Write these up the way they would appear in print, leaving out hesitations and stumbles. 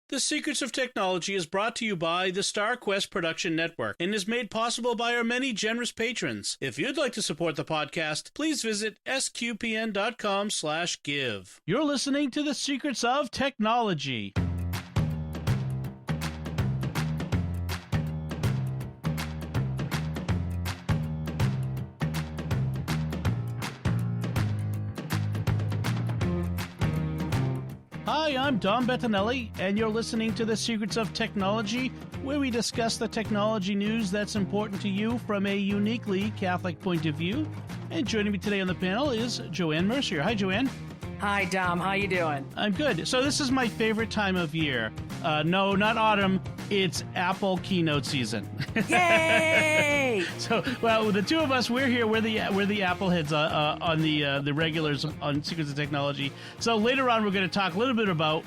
The Secrets of Technology is brought to you by the Starquest Production Network and is made possible by our many generous patrons. If you'd like to support the podcast, please visit sqpn.com/give. You're listening to The Secrets of Technology. Hi, I'm Dom Bettinelli, and you're listening to The Secrets of Technology, where we discuss the technology news that's important to you from a uniquely Catholic point of view. And joining me today on the panel is Joanne Mercier. Hi, Joanne. Hi, Dom. How you doing? I'm good. So this is my favorite time of year. No, not autumn. It's Apple keynote season. Yay! So, well, the two of us, we're here. We're the Apple heads on the regulars on Secrets of Technology. So later on, we're going to talk a little bit about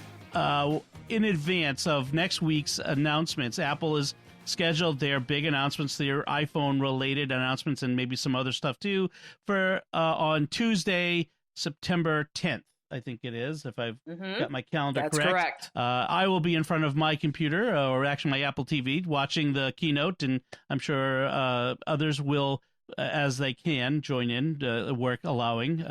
in advance of next week's announcements. Apple is scheduled their big announcements, their iPhone-related announcements, and maybe some other stuff too, for on Tuesday, September 10th. I think it is, if I've got my calendar correct. That's correct. I will be in front of my computer, or actually my Apple TV, watching the keynote, and I'm sure others will, as they can, join in, work allowing.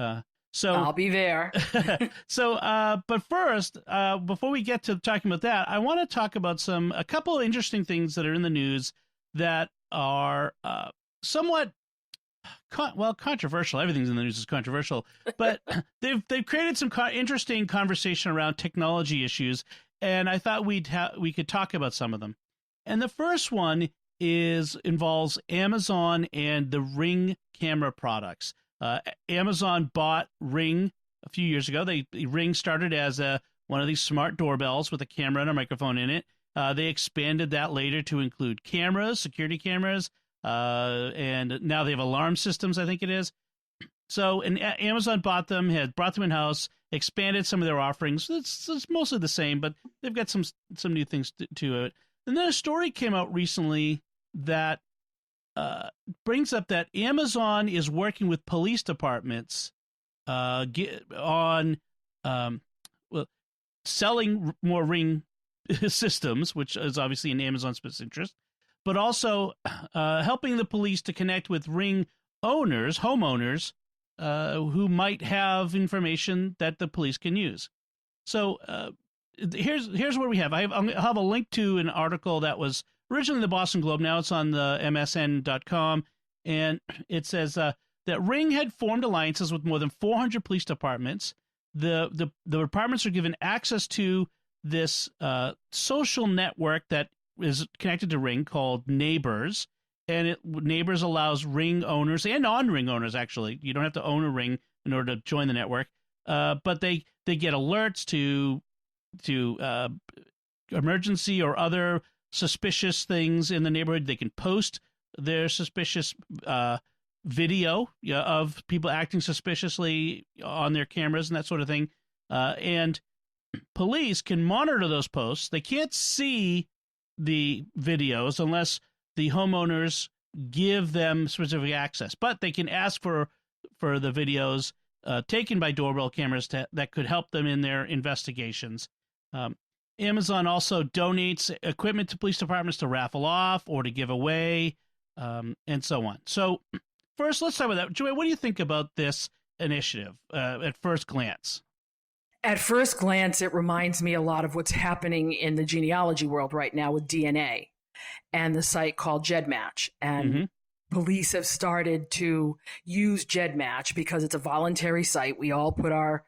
So I'll be there. But first, before we get to talking about that, I want to talk about a couple of interesting things that are in the news that are somewhat controversial. Everything's in the news is controversial, but they've created some interesting conversation around technology issues, and I thought we could talk about some of them. And the first one involves Amazon and the Ring camera products. Amazon bought Ring a few years ago. Ring started as one of these smart doorbells with a camera and a microphone in it. They expanded that later to include cameras, security cameras, and now they have alarm systems, I think it is. So, and Amazon bought them, had brought them in-house, expanded some of their offerings. It's mostly the same, but they've got some new things to it. And then a story came out recently that brings up that Amazon is working with police departments on selling more Ring systems, which is obviously in Amazon's best interest, but also helping the police to connect with Ring homeowners who might have information that the police can use. So here's what we have. I'll have a link to an article that was originally in the Boston Globe. Now it's on the MSN.com, and it says that Ring had formed alliances with more than 400 police departments. The departments are given access to this social network that is connected to Ring called Neighbors, and Neighbors allows Ring owners and non-Ring owners, actually. You don't have to own a Ring in order to join the network, but they get alerts to emergency or other suspicious things in the neighborhood. They can post their suspicious video of people acting suspiciously on their cameras and that sort of thing, and police can monitor those posts. They can't see the videos unless the homeowners give them specific access, but they can ask for the videos taken by doorbell cameras that could help them in their investigations. Amazon also donates equipment to police departments to raffle off or to give away, and so on. So first, let's talk about that. Joy, what do you think about this initiative at first glance? At first glance, it reminds me a lot of what's happening in the genealogy world right now with DNA and the site called GEDmatch. And police have started to use GEDmatch because it's a voluntary site. We all put our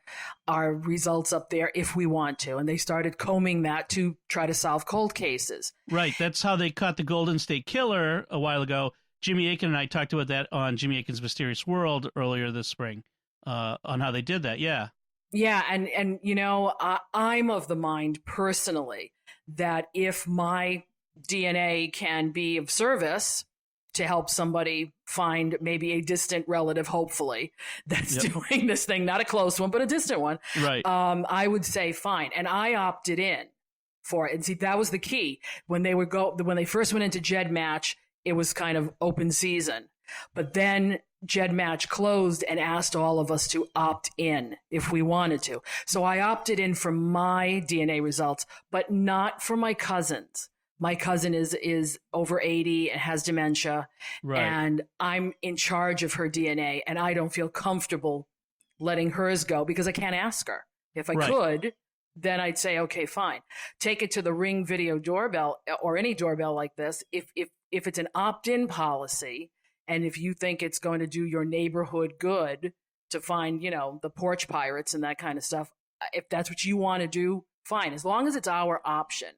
results up there if we want to. And they started combing that to try to solve cold cases. Right. That's how they caught the Golden State Killer a while ago. Jimmy Akin and I talked about that on Jimmy Akin's Mysterious World earlier this spring, on how they did that. Yeah. Yeah, and you know, I'm of the mind personally that if my DNA can be of service to help somebody find maybe a distant relative, hopefully, that's doing this thing, not a close one, but a distant one, right? I would say fine, and I opted in for it. And see, that was the key when they first went into GEDmatch. It was kind of open season. But then GEDmatch closed and asked all of us to opt in if we wanted to. So I opted in for my DNA results, but not for my cousin's. My cousin is over 80 and has dementia, Right. and I'm in charge of her DNA, and I don't feel comfortable letting hers go because I can't ask her. If I could, then I'd say, okay, fine. Take it to the Ring video doorbell or any doorbell like this. If it's an opt-in policy, and if you think it's going to do your neighborhood good to find, the porch pirates and that kind of stuff, if that's what you want to do, fine. As long as it's our option.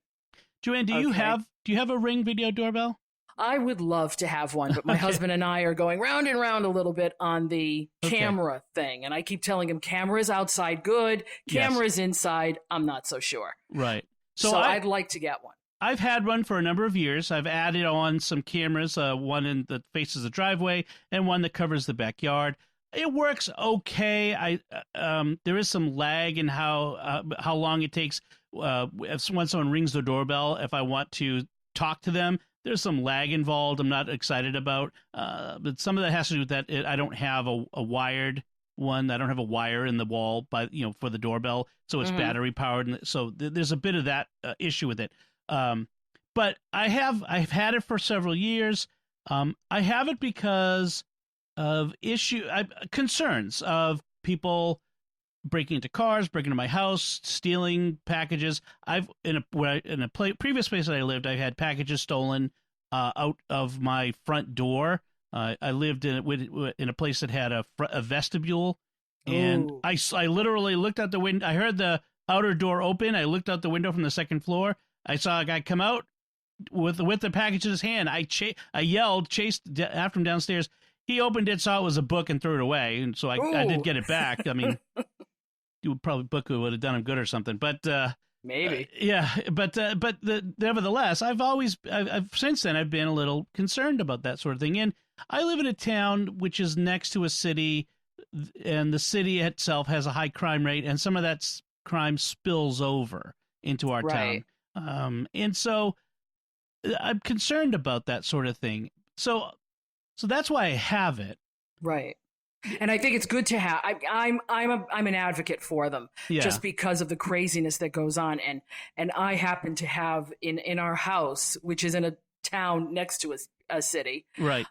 Joanne, do you have a Ring video doorbell? I would love to have one, but my husband and I are going round and round a little bit on the camera thing. And I keep telling him cameras outside good, cameras inside, I'm not so sure. Right. So I'd like to get one. I've had one for a number of years. I've added on some cameras, one that faces the driveway and one that covers the backyard. It works okay. There is some lag in how long it takes when someone rings the doorbell. If I want to talk to them, there's some lag involved. I'm not excited about, but some of that has to do with that. I don't have a wired one. I don't have a wire in the wall, for the doorbell, so it's battery powered, and so there's a bit of that issue with it. But I've had it for several years. I have it because of concerns of people breaking into cars, breaking into my house, stealing packages. In a previous place that I lived, I had packages stolen out of my front door. I lived in a place that had a vestibule, and I literally looked out the window. I heard the outer door open. I looked out the window from the second floor. I saw a guy come out with the package in his hand. I yelled, chased after him downstairs. He opened it, saw it was a book, and threw it away. And so I did get it back. I mean, book would have done him good or something. But maybe, nevertheless, I've since then I've been a little concerned about that sort of thing. And I live in a town which is next to a city, and the city itself has a high crime rate, and some of that crime spills over into our town. And so I'm concerned about that sort of thing. So that's why I have it. Right. And I think it's good to have. I'm an advocate for them, just because of the craziness that goes on. And I happen to have in our house, which is in a town next to a city. Right.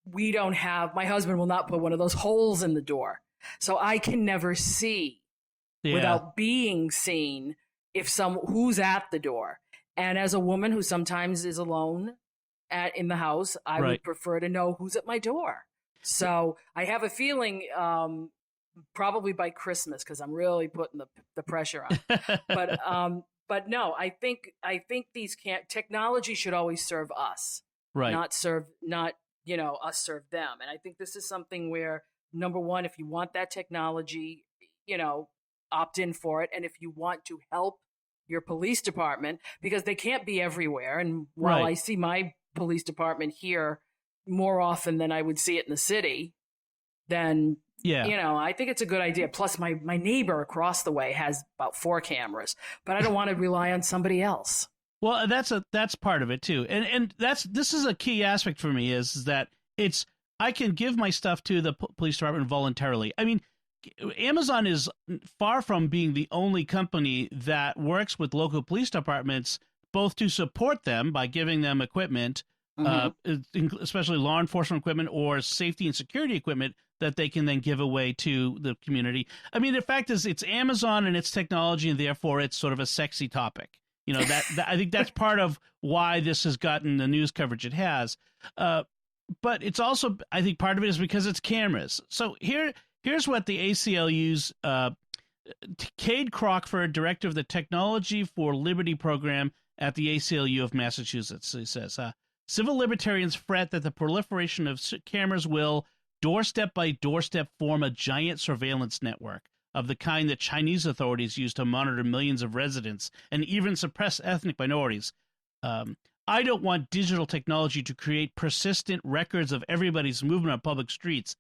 We don't have. My husband will not put one of those holes in the door, so I can never see without being seen who's at the door. And as a woman who sometimes is alone in the house, I would prefer to know who's at my door. So I have a feeling probably by Christmas, because I'm really putting the pressure on. But no, I think technology should always serve us, not us serve them. And I think this is something where, number one, if you want that technology, opt in for it. And if you want to help your police department, because they can't be everywhere. And while I see my police department here more often than I would see it in the city, then, I think it's a good idea. Plus my neighbor across the way has about 4 cameras, but I don't want to rely on somebody else. Well, that's part of it too. And this is a key aspect for me is that I can give my stuff to the police department voluntarily. I mean, Amazon is far from being the only company that works with local police departments, both to support them by giving them equipment, especially law enforcement equipment or safety and security equipment that they can then give away to the community. I mean, the fact is it's Amazon and it's technology, and therefore it's sort of a sexy topic. That I think that's part of why this has gotten the news coverage it has. But it's also, I think part of it is because it's cameras. So here's what the ACLU's Cade Crockford, director of the Technology for Liberty program at the ACLU of Massachusetts, he says, civil libertarians fret that the proliferation of cameras will, doorstep by doorstep, form a giant surveillance network of the kind that Chinese authorities use to monitor millions of residents and even suppress ethnic minorities. I don't want digital technology to create persistent records of everybody's movement on public streets.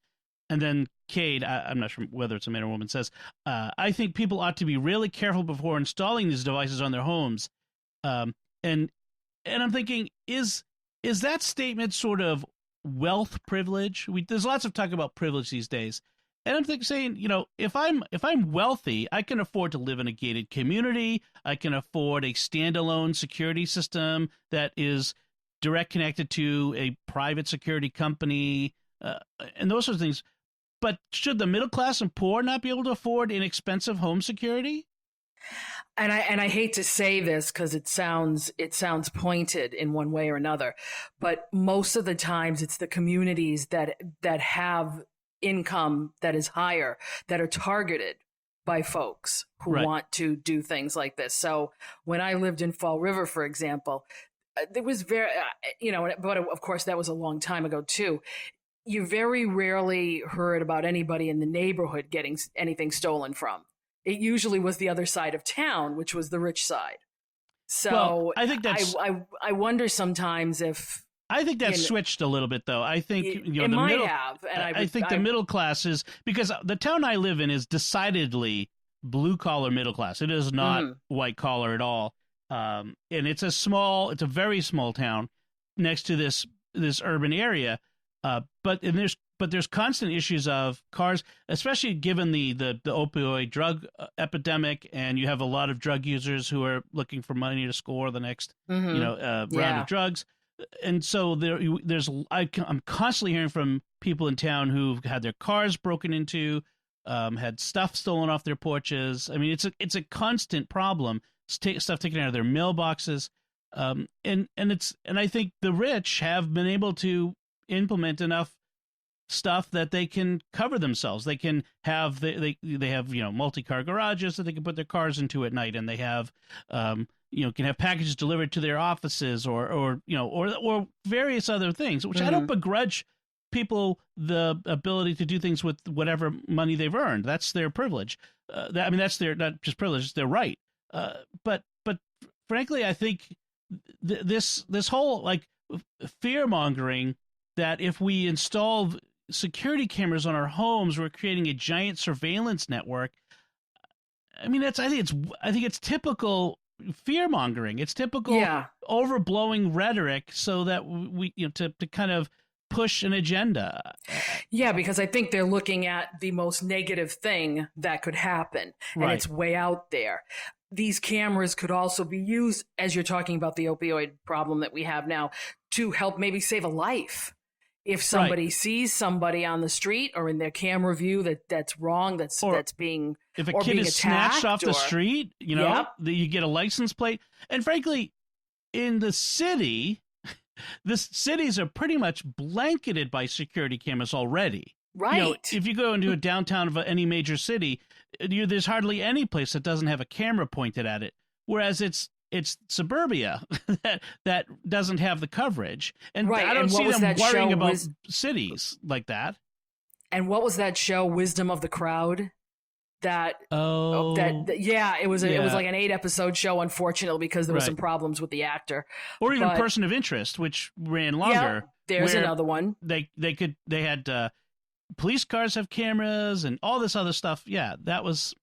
And then Cade, I'm not sure whether it's a man or woman, says, I think people ought to be really careful before installing these devices on their homes. And I'm thinking, is that statement sort of wealth privilege. There's lots of talk about privilege these days. And I'm saying, if I'm wealthy, I can afford to live in a gated community. I can afford a standalone security system that is direct connected to a private security company, and those sorts of things. But should the middle class and poor not be able to afford inexpensive home security? And I hate to say this because it sounds pointed in one way or another, but most of the times it's the communities that have income that is higher that are targeted by folks who want to do things like this. So when I lived in Fall River, for example, there was very, but of course that was a long time ago too. You very rarely heard about anybody in the neighborhood getting anything stolen from. It usually was the other side of town, which was the rich side. So I think that's. I wonder sometimes if. I think that's switched a little bit, though. I think it might have, and I think the middle class is, because the town I live in is decidedly blue collar middle class. It is not white collar at all, and it's a very small town next to this urban area. But there's constant issues of cars, especially given the opioid drug epidemic, and you have a lot of drug users who are looking for money to score the next round of drugs. And so I'm constantly hearing from people in town who've had their cars broken into, had stuff stolen off their porches. I mean, it's a constant problem. Stuff taken out of their mailboxes, and I think the rich have been able to implement enough stuff that they can cover themselves. They can have they have multi-car garages that they can put their cars into at night, and they have can have packages delivered to their offices or various other things, which I don't begrudge people the ability to do things with whatever money they've earned. That's their privilege. That's their, not just privilege, it's their right. But frankly, I think this whole fear-mongering that if we install security cameras on our homes, we're creating a giant surveillance network. I think it's typical fear-mongering. It's typical overblowing rhetoric so that we to kind of push an agenda. Yeah, because I think they're looking at the most negative thing that could happen, and it's way out there. These cameras could also be used, as you're talking about the opioid problem that we have now, to help maybe save a life. If somebody sees somebody on the street or in their camera view that's wrong, that's being, if a kid is snatched off the street, you get a license plate. And frankly, in the city, the cities are pretty much blanketed by security cameras already. Right. If you go into a downtown of any major city, there's hardly any place that doesn't have a camera pointed at it. Whereas it's suburbia that doesn't have the coverage, and I don't see them worrying about cities like that. And what was that show, Wisdom of the Crowd? It was like an 8-episode show, unfortunately, because there were some problems with the actor. Or even Person of Interest, which ran longer. Yeah, there's another one. They had police cars have cameras and all this other stuff. Yeah, that was.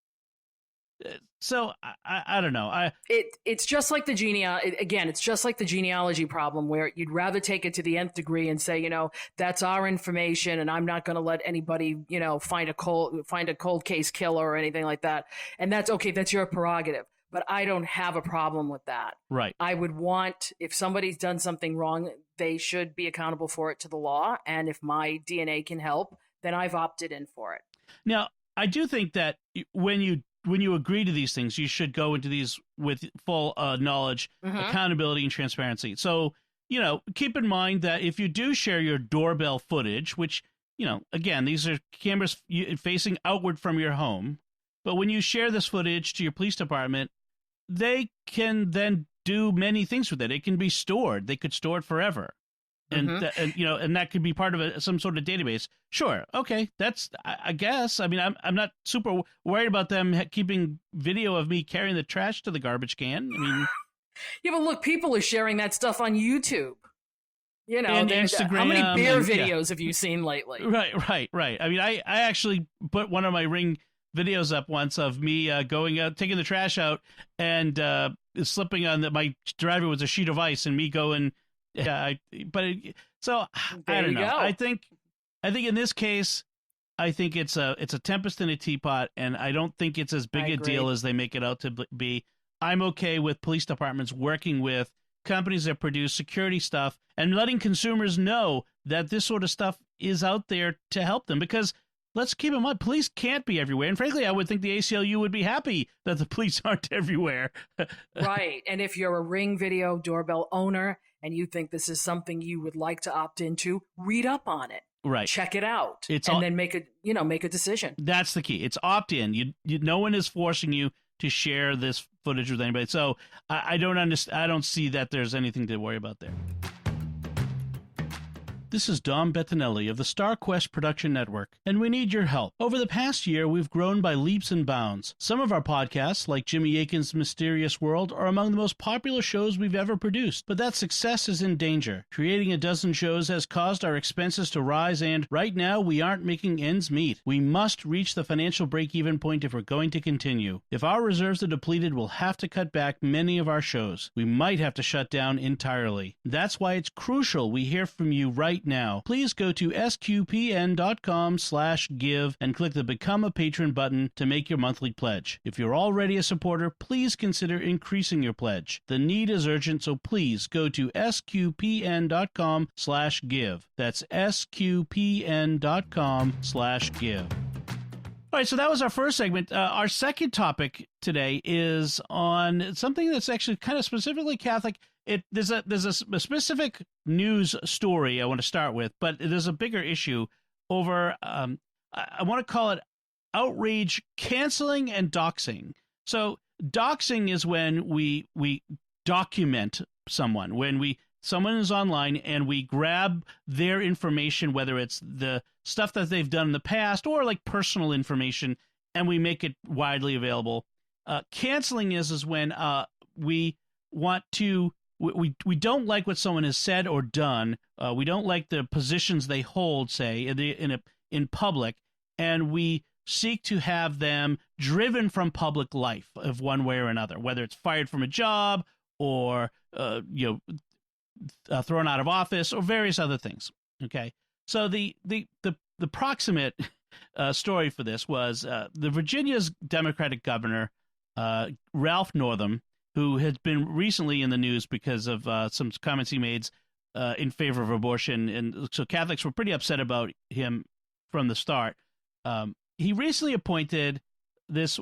So I don't know. It's just like the it's just like the genealogy problem, where you'd rather take it to the nth degree and say, that's our information, and I'm not going to let anybody, find a cold case killer or anything like that. And that's okay. That's your prerogative. But I don't have a problem with that. Right. I would want, if somebody's done something wrong, they should be accountable for it to the law. And if my DNA can help, then I've opted in for it. Now, I do think that when you agree to these things, you should go into these with full knowledge, accountability, and transparency. So, keep in mind that if you do share your doorbell footage, which, again, these are cameras facing outward from your home, but when you share this footage to your police department, they can then do many things with it. It can be stored. They could store it forever. And that could be part of some sort of database. Sure. Okay. That's, I guess. I mean, I'm not super worried about them keeping video of me carrying the trash to the garbage can. I mean, yeah, but look, people are sharing that stuff on YouTube. And Instagram. How many beer videos have you seen lately? Right. I mean, I actually put one of my Ring videos up once of me going out, taking the trash out, and slipping on my driver was a sheet of ice, and me going So There I don't you know. go. I think in this case, I think it's a tempest in a teapot, and I don't think it's as big a deal as they make it out to be. I'm okay with police departments working with companies that produce security stuff and letting consumers know that this sort of stuff is out there to help them, because let's keep in mind, police can't be everywhere. And frankly, I would think the ACLU would be happy that the police aren't everywhere. Right. And if you're a Ring Video doorbell owner and you think this is something you would like to opt into, read up on it. Right. Check it out. Then make a decision. That's the key. It's opt-in. No one is forcing you to share this footage with anybody. So I don't understand. I don't see that there's anything to worry about there. This is Dom Bettinelli of the Starquest Production Network, and we need your help. Over the past year, we've grown by leaps and bounds. Some of our podcasts, like Jimmy Akin's Mysterious World, are among the most popular shows we've ever produced, but that success is in danger. Creating a dozen shows has caused our expenses to rise, and right now, we aren't making ends meet. We must reach the financial break-even point if we're going to continue. If our reserves are depleted, we'll have to cut back many of our shows. We might have to shut down entirely. That's why it's crucial we hear from you right now. Please go to sqpn.com/give and click the Become a Patron button to make your monthly pledge. If you're already a supporter, please consider increasing your pledge. The need is urgent, so please go to sqpn.com/give. That's sqpn.com/give. All right, so that was our first segment. Our second topic today is on something that's actually kind of specifically Catholic. There's a specific news story I want to start with, but there's a bigger issue over, I want to call it outrage, canceling, and doxing. So doxing is when we document someone, when someone is online and we grab their information, whether it's the stuff that they've done in the past or like personal information, and we make it widely available. Canceling is when we want to, we don't like what someone has said or done. We don't like the positions they hold, say, in public, and we seek to have them driven from public life of one way or another, whether it's fired from a job or thrown out of office or various other things. Okay, so the proximate story for this was the Virginia's Democratic governor Ralph Northam, who has been recently in the news because of some comments he made in favor of abortion, and so Catholics were pretty upset about him from the start. He recently appointed this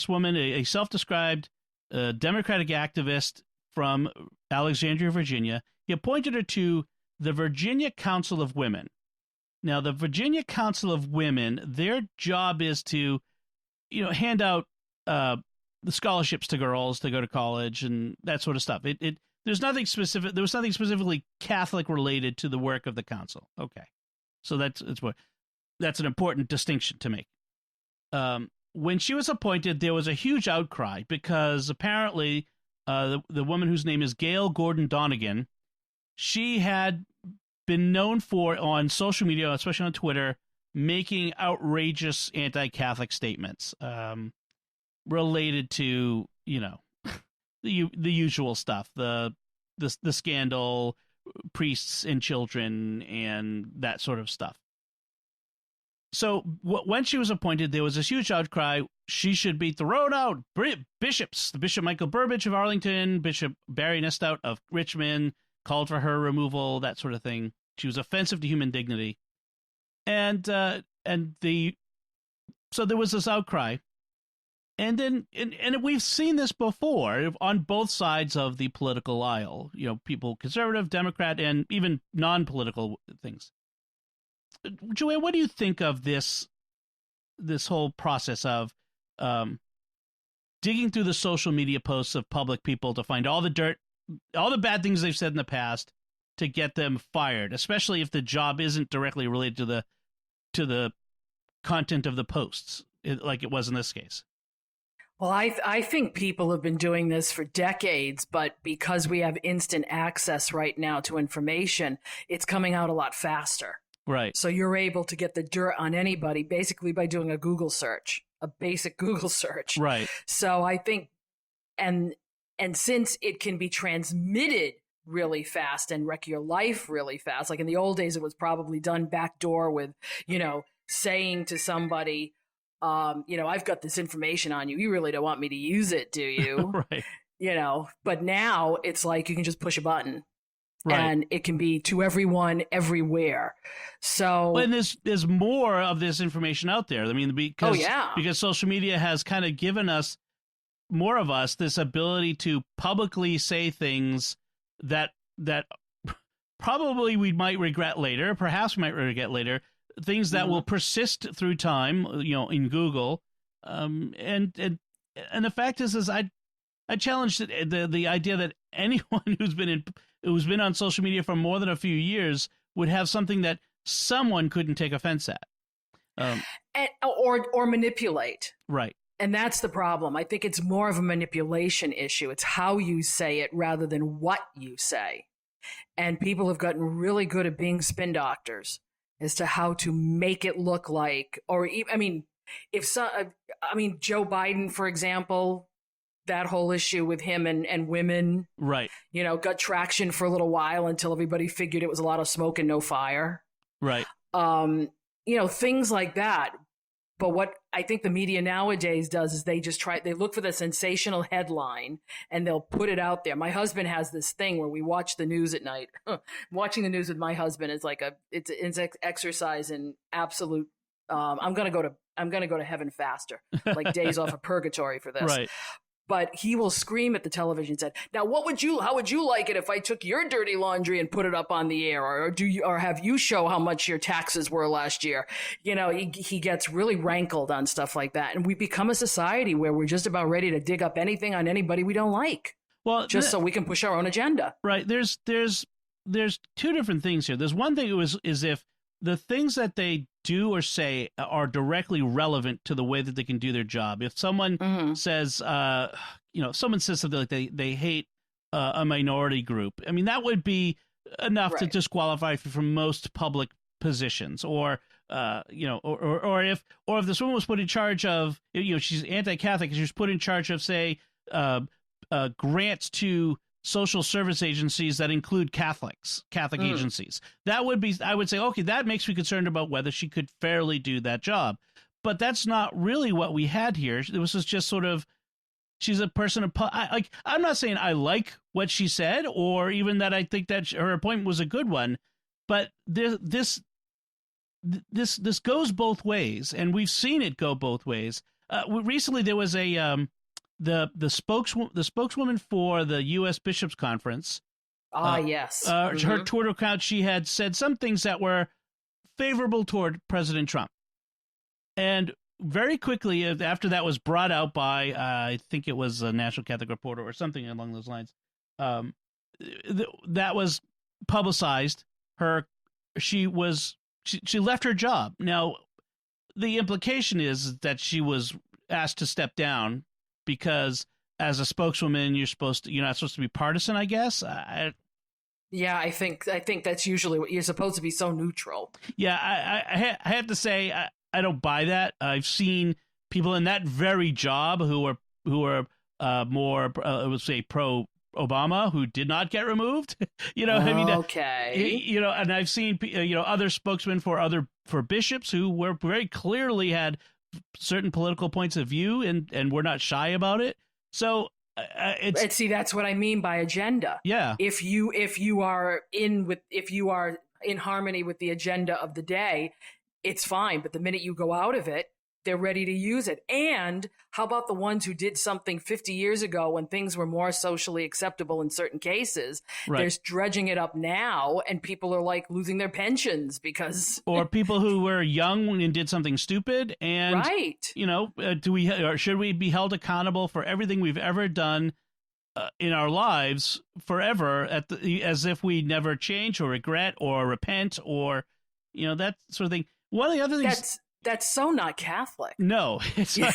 woman, a self-described Democratic activist from Alexandria, Virginia. He appointed her to the Virginia Council of Women. Now, the Virginia Council of Women, their job is to, hand out the scholarships to girls to go to college and that sort of stuff. There's nothing specific. There was nothing specifically Catholic related to the work of the council. Okay, so that's an important distinction to make. When she was appointed, there was a huge outcry because apparently the woman whose name is Gail Gordon Donegan, she had been known for, on social media, especially on Twitter, making outrageous anti-Catholic statements related to, the usual stuff, the scandal, priests and children, and that sort of stuff. So when she was appointed, there was this huge outcry. She should be thrown out. Bishops, the Bishop Michael Burbidge of Arlington, Bishop Barry Nestout of Richmond, called for her removal, that sort of thing. She was offensive to human dignity. So there was this outcry. And then, and we've seen this before on both sides of the political aisle, people, conservative, Democrat, and even non-political things. Joanne, what do you think of this whole process of digging through the social media posts of public people to find all the dirt, all the bad things they've said in the past to get them fired, especially if the job isn't directly related to the content of the posts, like it was in this case? Well, I think people have been doing this for decades, but because we have instant access right now to information, it's coming out a lot faster. Right. So you're able to get the dirt on anybody basically by doing a Google search, a basic Google search. Right. So I think, and since it can be transmitted really fast and wreck your life really fast. Like in the old days, it was probably done backdoor with, saying to somebody, I've got this information on you. You really don't want me to use it, do you? Right. But now it's like you can just push a button. Right. And it can be to everyone, everywhere. So, and there's more of this information out there. I mean, because social media has kind of given us more of us this ability to publicly say things that probably we might regret later, perhaps we might regret later, things that will persist through time, in Google. And the fact is I challenge the idea that anyone who's been on social media for more than a few years would have something that someone couldn't take offense at, or manipulate. Right. And that's the problem. I think it's more of a manipulation issue. It's how you say it rather than what you say. And people have gotten really good at being spin doctors as to how to make it look like, Joe Biden, for example, that whole issue with him and women, right? Got traction for a little while until everybody figured it was a lot of smoke and no fire, right? Things like that. But what I think the media nowadays does is they look for the sensational headline and they'll put it out there. My husband has this thing where we watch the news at night. Watching the news with my husband is like it's an exercise in absolute. I'm gonna go to heaven faster, like days off of purgatory for this. Right. But he will scream at the television and said, "Now, how would you like it if I took your dirty laundry and put it up on the air, or have you show how much your taxes were last year?" He gets really rankled on stuff like that, and we become a society where we're just about ready to dig up anything on anybody we don't like. Well, just so we can push our own agenda. Right. There's two different things here. There's one thing is if the things that they do or say are directly relevant to the way that they can do their job. If someone says, someone says something like they hate a minority group, I mean, that would be enough to disqualify you from most public positions. Or if this woman was put in charge of, she's anti-Catholic, she was put in charge of, say, grants to social service agencies that include Catholic agencies. That would be, I would say, okay, that makes me concerned about whether she could fairly do that job. But that's not really what we had here. This was just sort of, she's a person of, I'm not saying I like what she said, or even that I think that her appointment was a good one, but this goes both ways, and we've seen it go both ways. Recently, there was the spokeswoman for the U.S. Bishops Conference. Yes. Her Twitter account, she had said some things that were favorable toward President Trump. And very quickly after that was brought out by, I think it was a National Catholic Reporter or something along those lines, that was publicized. She left her job. Now, the implication is that she was asked to step down, because as a spokeswoman, you're not supposed to be partisan, I guess. Yeah, I think that's usually what you're supposed to be, so neutral. Yeah, I have to say I don't buy that. I've seen people in that very job who are more, I would say, pro Obama, who did not get removed. Okay. And I've seen other spokesmen for bishops who very clearly had certain political points of view and we're not shy about it. So see, that's what I mean by agenda. Yeah. If you are in harmony with the agenda of the day, it's fine. But the minute you go out of it, they're ready to use it. And how about the ones who did something 50 years ago when things were more socially acceptable in certain cases? Right. There's dredging it up now, and people are like losing their pensions because... Or people who were young and did something stupid. And, right. Should we be held accountable for everything we've ever done in our lives forever as if we never change or regret or repent or, that sort of thing? One of the other things... That's so not Catholic. No, it's not.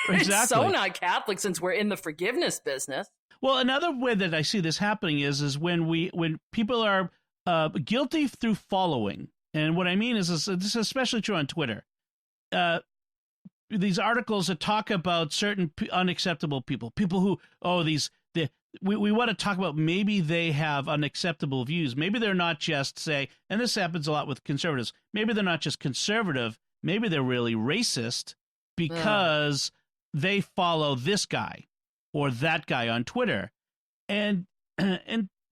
Exactly. It's so not Catholic, since we're in the forgiveness business. Well, another way that I see this happening is when people are guilty through following. And what I mean is this is especially true on Twitter. These articles that talk about certain unacceptable people who, we want to talk about maybe they have unacceptable views. Maybe they're not just, say, and this happens a lot with conservatives, maybe they're not just conservative, maybe they're really racist because they follow this guy or that guy on Twitter. And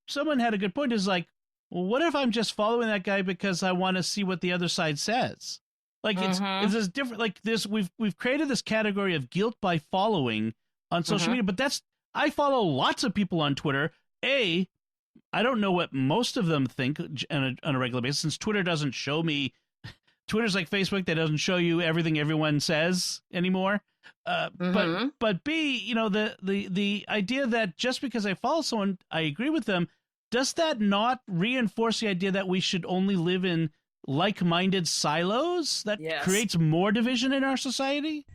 someone had a good point, is like, well, what if I'm just following that guy because I want to see what the other side says? Like it's this different, like this, we've created this category of guilt by following on social media, but I follow lots of people on Twitter. I don't know what most of them think on a regular basis, since Twitter doesn't show me. Twitter's like Facebook, that doesn't show you everything everyone says anymore. But B, you know, the idea that just because I follow someone, I agree with them, does that not reinforce the idea that we should only live in like-minded silos that creates more division in our society?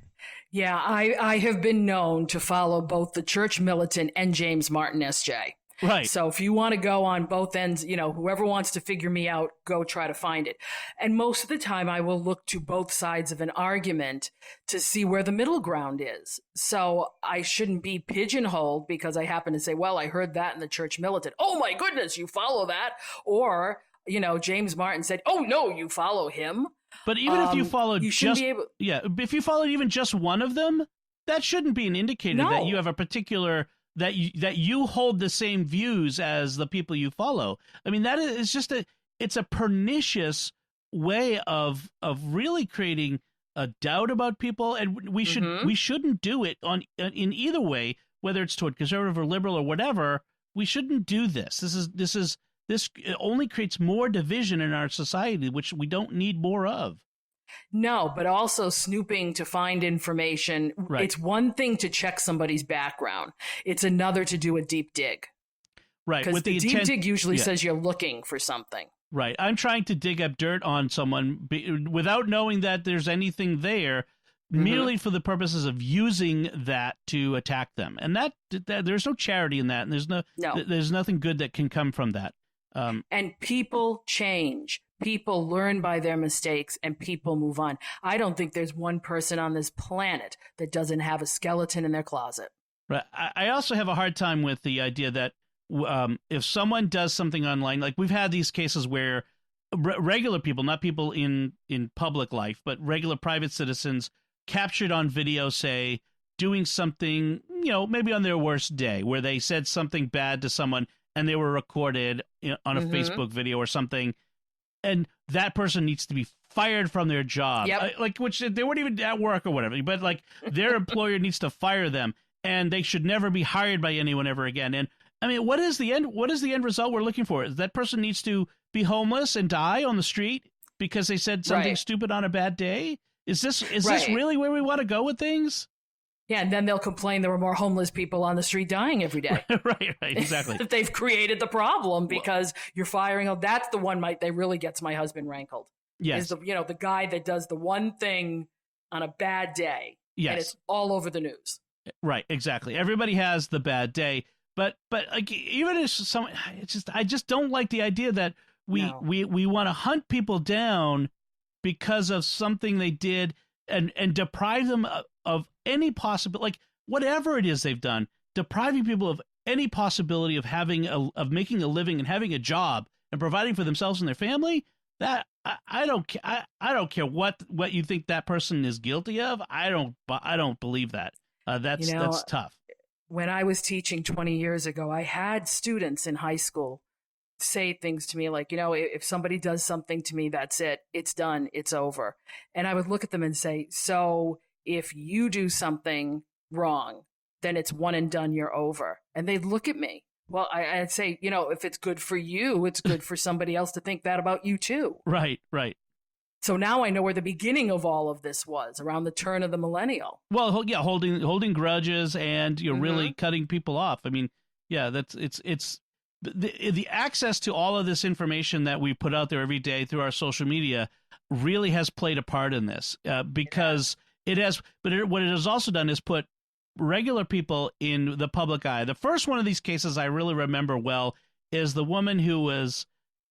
Yeah, I have been known to follow both the church militant and James Martin SJ. Right. So if you want to go on both ends, you know, whoever wants to figure me out, go try to find it. And most of the time I will look to both sides of an argument to see where the middle ground is. So I shouldn't be pigeonholed because I happen to say, well, I heard that in the church militant. Oh my goodness, you follow that? Or, you know, James Martin said, oh no, you follow him. But even if you followed if you followed even just one of them, that shouldn't be an indicator that you have a particular, that you hold the same views as the people you follow. I mean, that is just it's a pernicious way of really creating a doubt about people, and we shouldn't do it in either way, whether it's toward conservative or liberal or whatever. We shouldn't do this. This only creates more division in our society, which we don't need more of. No, but also snooping to find information. Right. It's one thing to check somebody's background. It's another to do a deep dig. Right. Because the deep dig usually says you're looking for something. Right. I'm trying to dig up dirt on someone without knowing that there's anything there, merely for the purposes of using that to attack them. And that there's no charity in that, and there's nothing good that can come from that. And people change. People learn by their mistakes, and people move on. I don't think there's one person on this planet that doesn't have a skeleton in their closet. Right. I also have a hard time with the idea that if someone does something online, like we've had these cases where regular people, not people in public life, but regular private citizens captured on video, say, doing something, you know, maybe on their worst day, where they said something bad to someone and they were recorded on a Facebook video or something, and that person needs to be fired from their job, which they weren't even at work or whatever, but like their employer needs to fire them, and they should never be hired by anyone ever again. And I mean, what is the end result we're looking for? That person needs to be homeless and die on the street because they said something stupid on a bad day? Is this really where we want to go with things? Yeah, and then they'll complain there were more homeless people on the street dying every day. right, exactly. That they've created the problem because you're firing. Oh, that's the one that really gets my husband rankled. Yes. Is the guy that does the one thing on a bad day. Yes. And it's all over the news. Right, exactly. Everybody has the bad day, but like even if someone, I just don't like the idea that we want to hunt people down because of something they did and deprive them of any possibility, like whatever it is they've done, depriving people of any possibility of making a living and having a job and providing for themselves and their family. That I don't care what you think that person is guilty of. I don't believe that. That's tough. When I was teaching 20 years ago, I had students in high school say things to me like, if somebody does something to me, that's it. It's done. It's over. And I would look at them and say, so if you do something wrong, then it's one and done. You're over. And they'd look at me. Well, I'd say, if it's good for you, it's good for somebody else to think that about you too. Right. So now I know where the beginning of all of this was, around the turn of the millennial. Well, yeah, holding grudges and really cutting people off. I mean, yeah, it's the access to all of this information that we put out there every day through our social media really has played a part in this because it has. But what it has also done is put regular people in the public eye. The first one of these cases I really remember well is the woman who was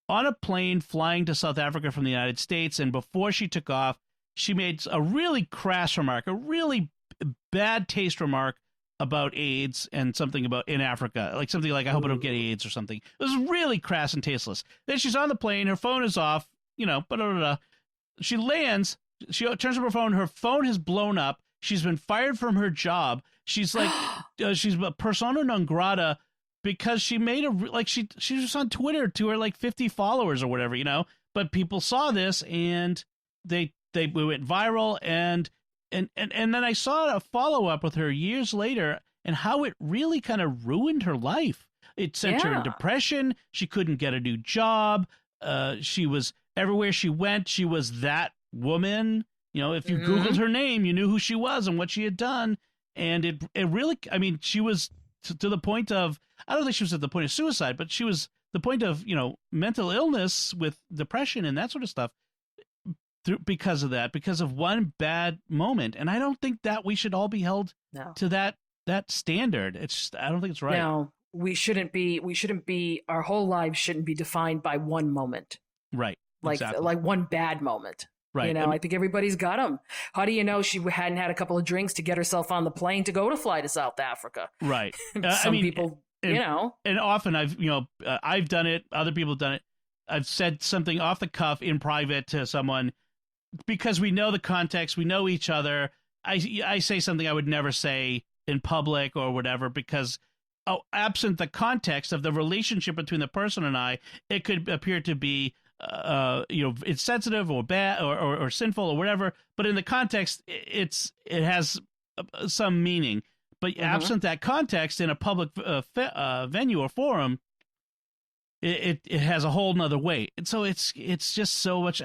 on a plane flying to South Africa from the United States, and before she took off, she made a really crass remark, a really bad taste remark about AIDS and something about in Africa, like something like, I hope I don't get AIDS or something. It was really crass and tasteless. Then she's on the plane, her phone is off, she lands, she turns on her phone has blown up. She's been fired from her job. She's like, she's a persona non grata because she made she was on Twitter to her like 50 followers or whatever, but people saw this and they went viral and then I saw a follow-up with her years later and how it really kind of ruined her life. It sent her in depression. She couldn't get a new job. She was everywhere she went. She was that woman. If you Googled her name, you knew who she was and what she had done. And it really, she was to the point of, I don't think she was at the point of suicide, but she was the point of, mental illness with depression and that sort of stuff. Because of that, because of one bad moment. And I don't think that we should all be held to that standard. I don't think it's right. No, we shouldn't be, our whole lives shouldn't be defined by one moment. Right. Like one bad moment. Right. I think everybody's got them. How do you know she hadn't had a couple of drinks to get herself on the plane to fly to South Africa? Right. People, And often I've done it. Other people have done it. I've said something off the cuff in private to someone because we know the context, we know each other. I say something I would never say in public or whatever because absent the context of the relationship between the person and I, it could appear to be it's sensitive or bad or sinful or whatever. But in the context, it has some meaning. But absent that context in a public venue or forum, it has a whole nother weight. And so it's just so much.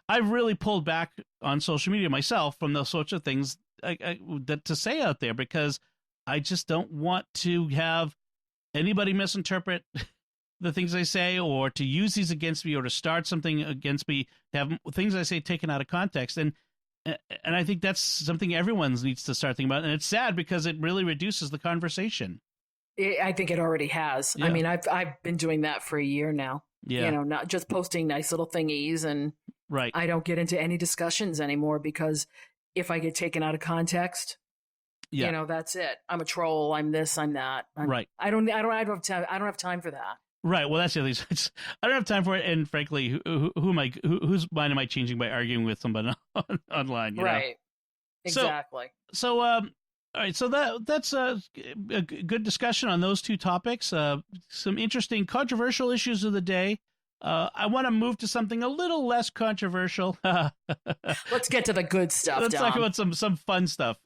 I've really pulled back on social media myself from those sorts of things that to say out there because I just don't want to have anybody misinterpret the things I say or to use these against me or to start something against me, to have things I say taken out of context. And I think that's something everyone needs to start thinking about. And it's sad because it really reduces the conversation. I think it already has. Yeah. I mean, I've been doing that for a year now. Yeah. Not just posting nice little thingies and right. I don't get into any discussions anymore because if I get taken out of context, that's it. I'm a troll. I'm this. I'm that. Right. I don't have time for that. Right. Well, that's the other thing. I don't have time for it. And frankly, whose mind am I changing by arguing with somebody online? Right. Exactly. So all right. So that's a good discussion on those two topics. Some interesting controversial issues of the day. I want to move to something a little less controversial. Let's get to the good stuff. Let's talk about some fun stuff.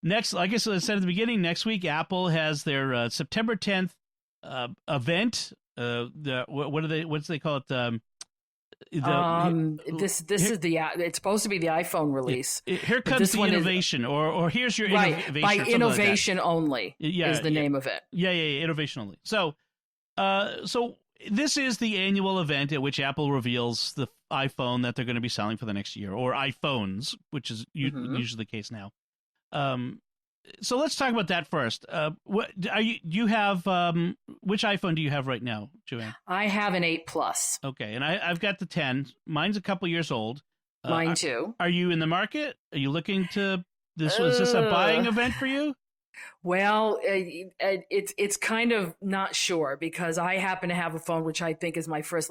Next, like I said at the beginning, next week Apple has their September 10th event. What's they call it? This is it's supposed to be the iPhone release. Here comes the innovation, or here's your innovation. By innovation only is the name of it. Yeah, innovation only. So this is the annual event at which Apple reveals the iPhone that they're going to be selling for the next year, or iPhones, which is usually the case now. So let's talk about that first. What are you have? Which iPhone do you have right now, Joanne? I have an 8 Plus. Okay, and I've got the 10. Mine's a couple years old. Mine too. Are you in the market? Are you looking to this? Was this a buying event for you? Well, it's kind of not sure because I happen to have a phone which I think is my first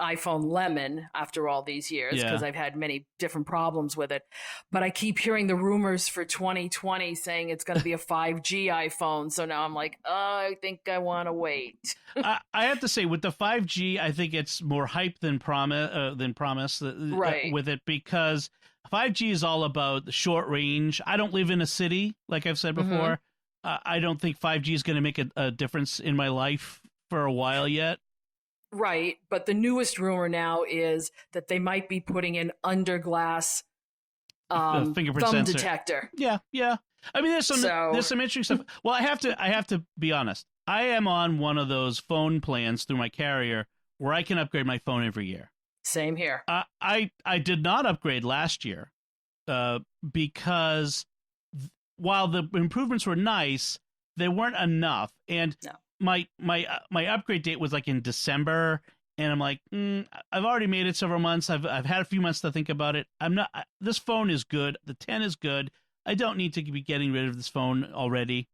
iPhone Lemon after all these years because I've had many different problems with it. But I keep hearing the rumors for 2020 saying it's going to be a 5G iPhone. So now I'm like, I think I want to wait. I have to say, with the 5G, I think it's more hype than promise right. with it because 5G is all about the short range. I don't live in a city, like I've said before. I don't think 5G is going to make a difference in my life for a while yet. Right, but the newest rumor now is that they might be putting in under glass fingerprint thumb sensor detector. Yeah. I mean, there's some interesting stuff. Well, I have to be honest. I am on one of those phone plans through my carrier where I can upgrade my phone every year. Same here. I did not upgrade last year because while the improvements were nice, they weren't enough. And no. My upgrade date was like in December, and I'm like, I've already made it several months. I've had a few months to think about it. This phone is good. The 10 is good. I don't need to be getting rid of this phone already.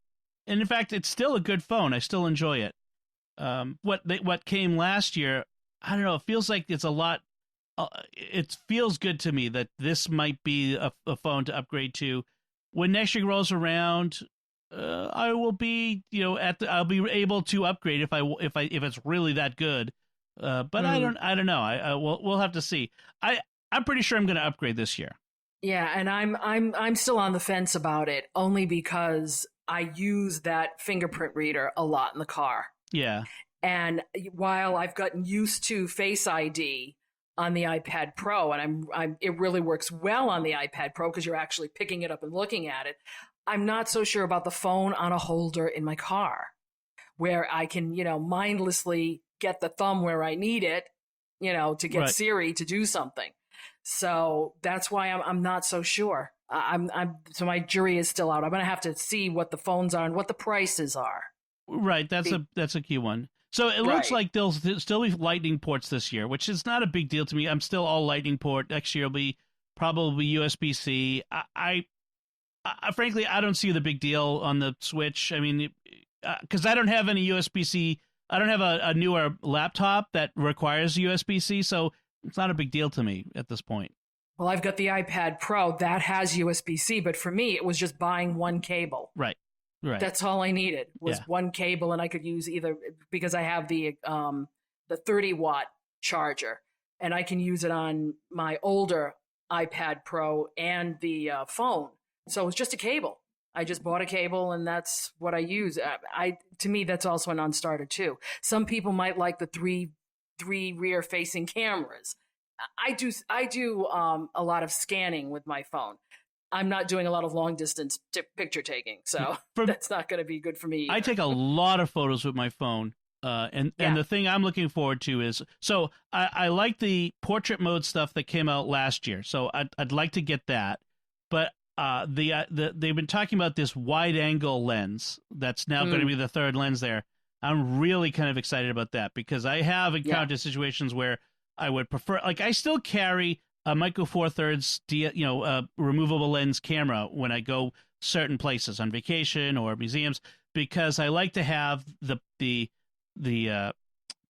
And in fact, it's still a good phone. I still enjoy it. What came last year, I don't know. It feels like it's a lot. It feels good to me that this might be a phone to upgrade to. When next year rolls around, I will be, I'll be able to upgrade if it's really that good. But I don't know. We'll have to see. I'm pretty sure I'm going to upgrade this year. Yeah, and I'm still on the fence about it, only because I use that fingerprint reader a lot in the car. Yeah. And while I've gotten used to Face ID on the iPad Pro, and it really works well on the iPad Pro because you're actually picking it up and looking at it, I'm not so sure about the phone on a holder in my car, where I can, mindlessly get the thumb where I need it, to get Siri to do something. So that's why I'm not so sure. So my jury is still out. I'm going to have to see what the phones are and what the prices are. Right. That's a key one. So it looks like there'll still be Lightning ports this year, which is not a big deal to me. I'm still all Lightning port. Next year will be probably USB-C. I frankly, I don't see the big deal on the Switch. I mean, because I don't have any USB-C. I don't have a newer laptop that requires USB-C, so it's not a big deal to me at this point. Well, I've got the iPad Pro that has USB-C, but for me, it was just buying one cable. Right. That's all I needed was one cable, and I could use either, because I have the 30-watt charger, and I can use it on my older iPad Pro and the phone. So it's just a cable. I just bought a cable, and that's what I use. To me, that's also a non-starter too. Some people might like the three rear-facing cameras. I do a lot of scanning with my phone. I'm not doing a lot of long-distance picture taking, so that's not going to be good for me either. I take a lot of photos with my phone, and the thing I'm looking forward to is, so I like the portrait mode stuff that came out last year, so I'd like to get that, but they've been talking about this wide-angle lens that's now going to be the third lens there. I'm really kind of excited about that because I have encountered situations where I would prefer, like, I still carry a Micro Four Thirds, removable lens camera when I go certain places on vacation or museums, because I like to have the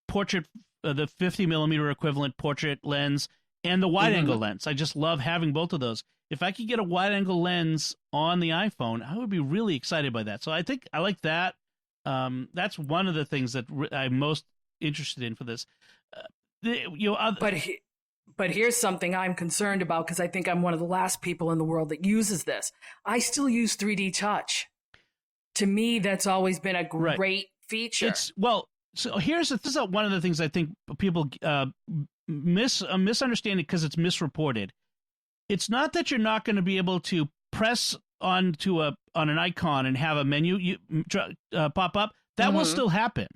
portrait, the 50 millimeter equivalent portrait lens and the wide angle lens. I just love having both of those. If I could get a wide angle lens on the iPhone, I would be really excited by that. So I think I like that. That's one of the things that I'm most interested in for this. But here's something I'm concerned about, because I think I'm one of the last people in the world that uses this. I still use 3D Touch. To me, that's always been a great feature. So this is one of the things I think people misunderstand it because it's misreported. It's not that you're not going to be able to press on an icon and have a menu pop up. That will still happen.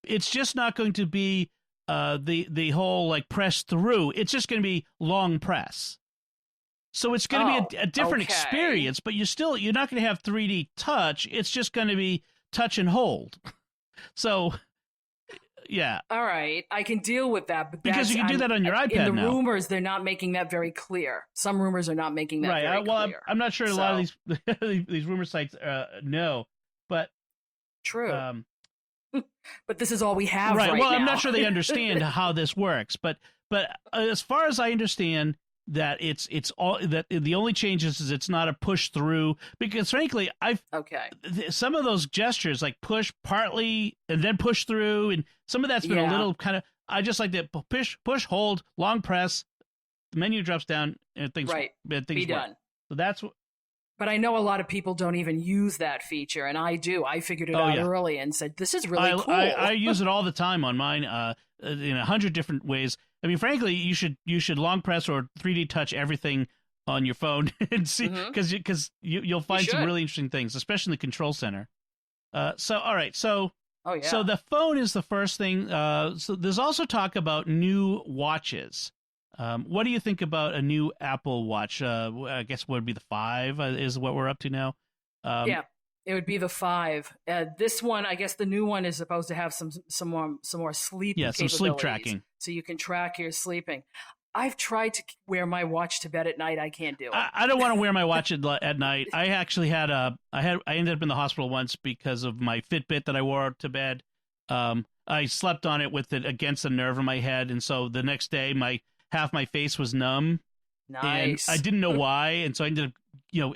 It's just not going to be the whole like press through. It's just going to be long press. So it's going to be a different experience, but you're not going to have 3D touch. It's just going to be touch and hold. So yeah. All right, I can deal with that, but because you can do that on your iPad in the now. rumors, they're not making that very clear. Some rumors are not making that very clear. I'm not sure a lot of these rumor sites know, but true. But this is all we have right now. Well, I'm not sure they understand how this works, but as far as I understand, that it's all that the only change is it's not a push through, because frankly some of those gestures like push partly and then push through, and some of that's been a little kind of, I just like that push hold long press, the menu drops down and things be done. So that's what. But I know a lot of people don't even use that feature, and I do. I figured it out early and said, this is really cool. I use it all the time on mine in 100 different ways. I mean, frankly, you should long press or 3D touch everything on your phone and see, because you'll find some really interesting things, especially in the control center. So the phone is the first thing. So there's also talk about new watches. What do you think about a new Apple Watch? I guess what would be the 5 is what we're up to now. It would be the 5. This one, I guess the new one is supposed to have some more sleep. Yeah, some sleep tracking, so you can track your sleeping. I've tried to wear my watch to bed at night. I can't do it. I don't want to wear my watch at night. I actually I ended up in the hospital once because of my Fitbit that I wore to bed. I slept on it with it against the nerve in my head, and so the next day half my face was numb. Nice. And I didn't know why, and so I ended up,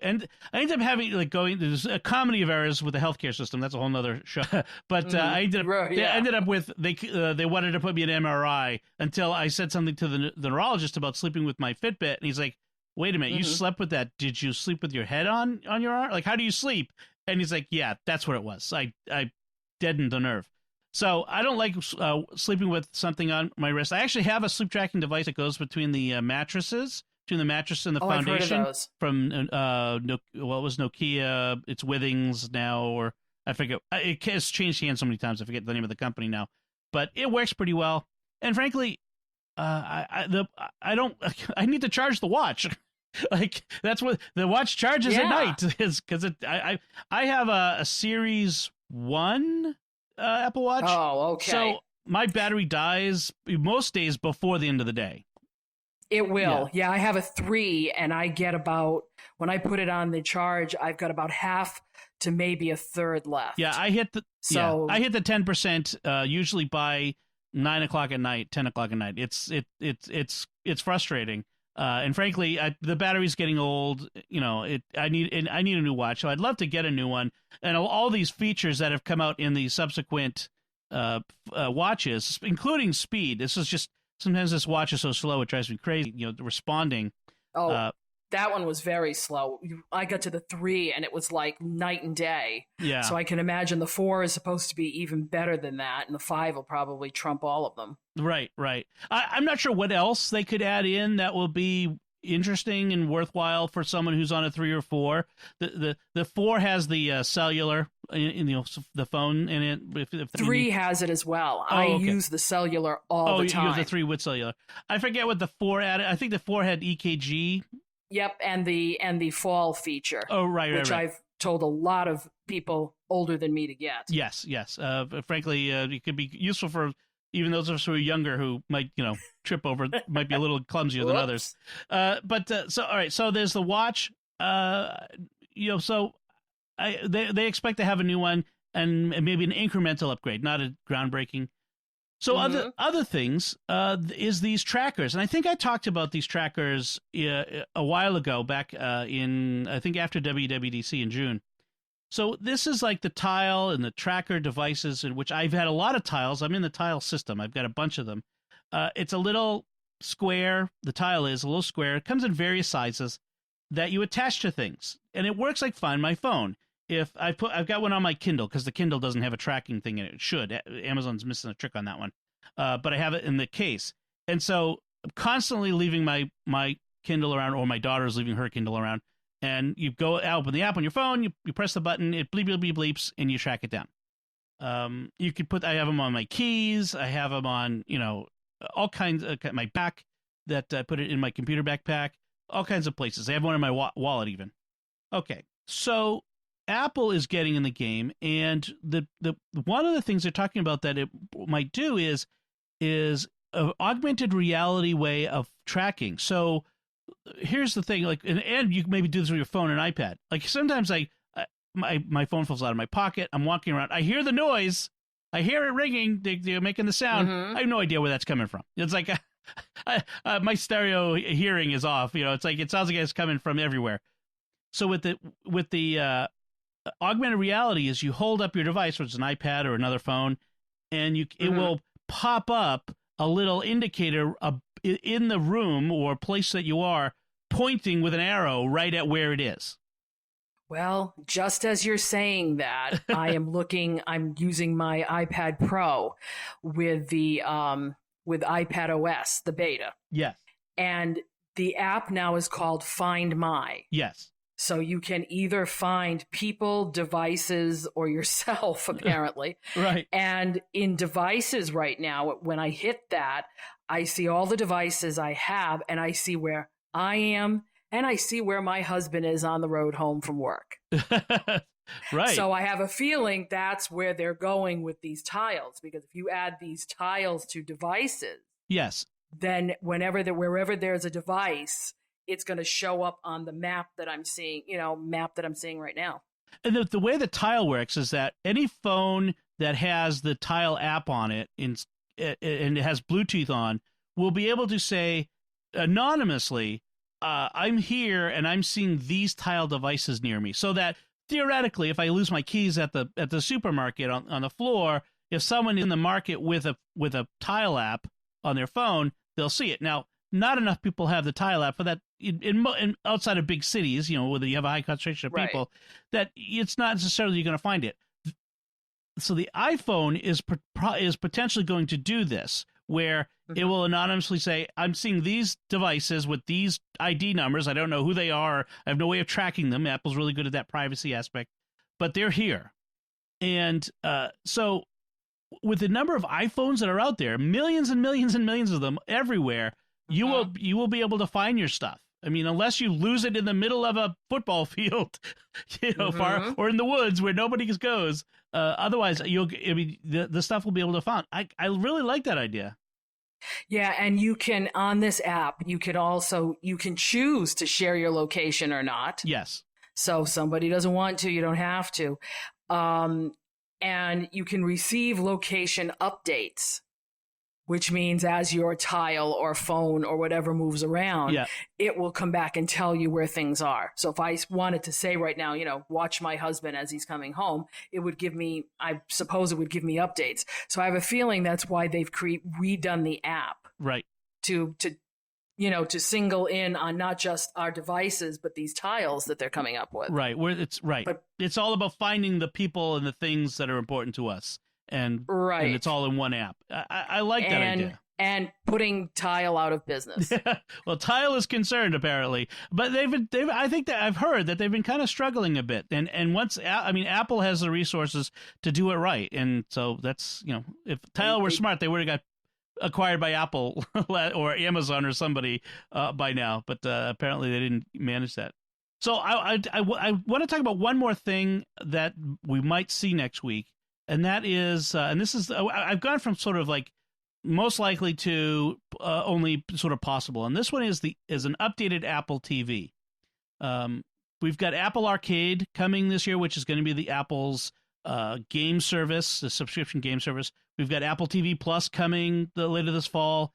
and I ended up having there's a comedy of errors with the healthcare system. That's a whole nother show. But I ended up, they ended up with they wanted to put me in MRI until I said something to the neurologist about sleeping with my Fitbit, and he's like, "Wait a minute, you slept with that? Did you sleep with your head on your arm? Like, how do you sleep?" And he's like, "Yeah, that's what it was. I deadened the nerve." So I don't like sleeping with something on my wrist. I actually have a sleep tracking device that goes between the mattresses. Between the mattress and the foundation. I've heard of those. From what was Nokia? It's Withings now, or I forget. It has changed hands so many times. I forget the name of the company now, but it works pretty well. And frankly, I need to charge the watch. Like that's what the watch charges at night, is because I have a Series 1 Apple Watch. Oh, okay. So my battery dies most days before the end of the day. It will. Yeah, I have a 3, and I get about, when I put it on the charge, I've got about half to maybe a third left. Yeah, I hit the 10% usually by 9 o'clock at night, 10 o'clock at night. It's frustrating. And frankly, the battery's getting old. I need a new watch. So I'd love to get a new one. And all these features that have come out in the subsequent watches, including speed. This is just. Sometimes this watch is so slow, it drives me crazy, responding. That one was very slow. I got to the 3, and it was like night and day. Yeah. So I can imagine the 4 is supposed to be even better than that, and the 5 will probably trump all of them. Right. I'm not sure what else they could add in that will be interesting and worthwhile for someone who's on a 3 or 4. The 4 has the cellular in the phone in it. If 3 has it as well. I use the cellular all the time. You use the 3 with cellular. I forget what the 4 added. I think the 4 had EKG. Yep, and the fall feature. Oh, right. Which I've told a lot of people older than me to get. Yes. Frankly, it could be useful for even those of us who are younger who might, trip over, might be a little clumsier than others. So all right. So there's the watch. So they expect to have a new one and maybe an incremental upgrade, not a groundbreaking. So other things is these trackers, and I think I talked about these trackers a while ago, back in I think after WWDC in June. So this is like the Tile and the tracker devices, in which I've had a lot of Tiles. I'm in the Tile system. I've got a bunch of them. It's a little square. The Tile is a little square. It comes in various sizes that you attach to things, and it works like Find My Phone. If I've got one on my Kindle, because the Kindle doesn't have a tracking thing in it. It should. Amazon's missing a trick on that one. But I have it in the case. And so I'm constantly leaving my Kindle around, or my daughter's leaving her Kindle around. And you go open the app on your phone, you press the button, it bleeps, and you track it down. You could I have them on my keys. I have them on, all kinds of my back, that I put it in my computer backpack, all kinds of places. I have one in my wallet even. Okay. So Apple is getting in the game, and the one of the things they're talking about that it might do is an augmented reality way of tracking. So here's the thing, like, and you can maybe do this with your phone and iPad. Like sometimes my phone falls out of my pocket. I'm walking around. I hear the noise. I hear it ringing. They're making the sound. I have no idea where that's coming from. It's like my stereo hearing is off. It's like it sounds like it's coming from everywhere. So with the augmented reality is you hold up your device, which is an iPad or another phone, and it will pop up a little indicator in the room or place that you are, pointing with an arrow right at where it is. Well, just as you're saying that, I'm using my iPad Pro with with iPad OS, the beta. Yes. And the app now is called Find My. Yes. So you can either find people, devices, or yourself, apparently. Right. And in devices right now, when I hit that, I see all the devices I have, and I see where I am, and I see where my husband is on the road home from work. Right. So I have a feeling that's where they're going with these tiles, because if you add these tiles to devices, yes, then wherever there's a device, it's going to show up on the map that I'm seeing, right now. And the way the Tile works is that any phone that has the Tile app on it and it has Bluetooth on will be able to say anonymously, I'm here and I'm seeing these Tile devices near me. So that theoretically, if I lose my keys at the supermarket on the floor, if someone in the market with a Tile app on their phone, they'll see it. Now, not enough people have the Tile app for that in outside of big cities, where you have a high concentration of people, that it's not necessarily going to find it. So the iPhone is potentially going to do this, where it will anonymously say, I'm seeing these devices with these ID numbers. I don't know who they are. I have no way of tracking them. Apple's really good at that privacy aspect, but they're here. And so with the number of iPhones that are out there, millions and millions and millions of them everywhere, you will be able to find your stuff. I mean, unless you lose it in the middle of a football field, far or in the woods where nobody goes. Otherwise, the stuff will be able to find. I really like that idea. Yeah, and you can, on this app, you can choose to share your location or not. Yes. So if somebody doesn't want to, you don't have to. And you can receive location updates, which means as your Tile or phone or whatever moves around, it will come back and tell you where things are. So if I wanted to say right now, watch my husband as he's coming home, I suppose it would give me updates. So I have a feeling that's why they've redone the app. Right. To single in on not just our devices, but these tiles that they're coming up with. Right. But it's all about finding the people and the things that are important to us. And it's all in one app. I like that idea. And putting Tile out of business. Well, Tile is concerned apparently, but I think that I've heard that they've been kind of struggling a bit. And Apple has the resources to do it right, and so that's if Tile were smart, they would have got acquired by Apple or Amazon or somebody by now. But apparently they didn't manage that. So I want to talk about one more thing that we might see next week. And that is, I've gone from sort of like most likely to only sort of possible. And this one is an updated Apple TV. We've got Apple Arcade coming this year, which is going to be the Apple's game service, the subscription game service. We've got Apple TV Plus coming later this fall.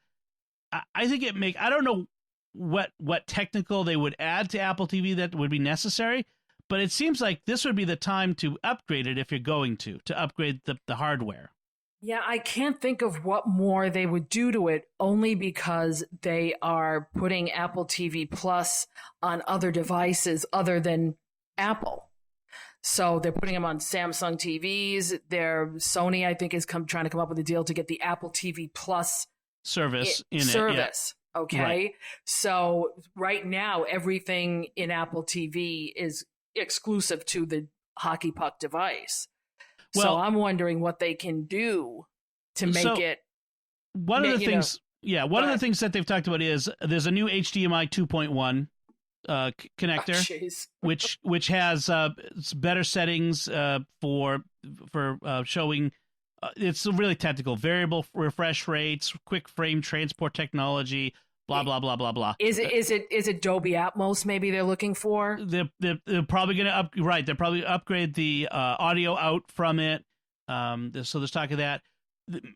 I think I don't know what technical they would add to Apple TV that would be necessary. But it seems like this would be the time to upgrade it if you're going to upgrade the hardware. Yeah, I can't think of what more they would do to it, only because they are putting Apple TV Plus on other devices other than Apple. So they're putting them on Samsung TVs. Sony, I think, is trying to come up with a deal to get the Apple TV Plus service in it. Yeah. Okay, right. So right now, everything in Apple TV is exclusive to the hockey puck device. Well, so I'm wondering what they can do to make it. One of the things that they've talked about is there's a new HDMI 2.1 connector, which has better settings for showing. It's really technical, variable refresh rates, quick frame transport technology. Blah blah blah blah blah. Is it Dolby Atmos? Maybe they're looking for. They're probably going to They're probably upgrade the audio out from it. So there's talk of that.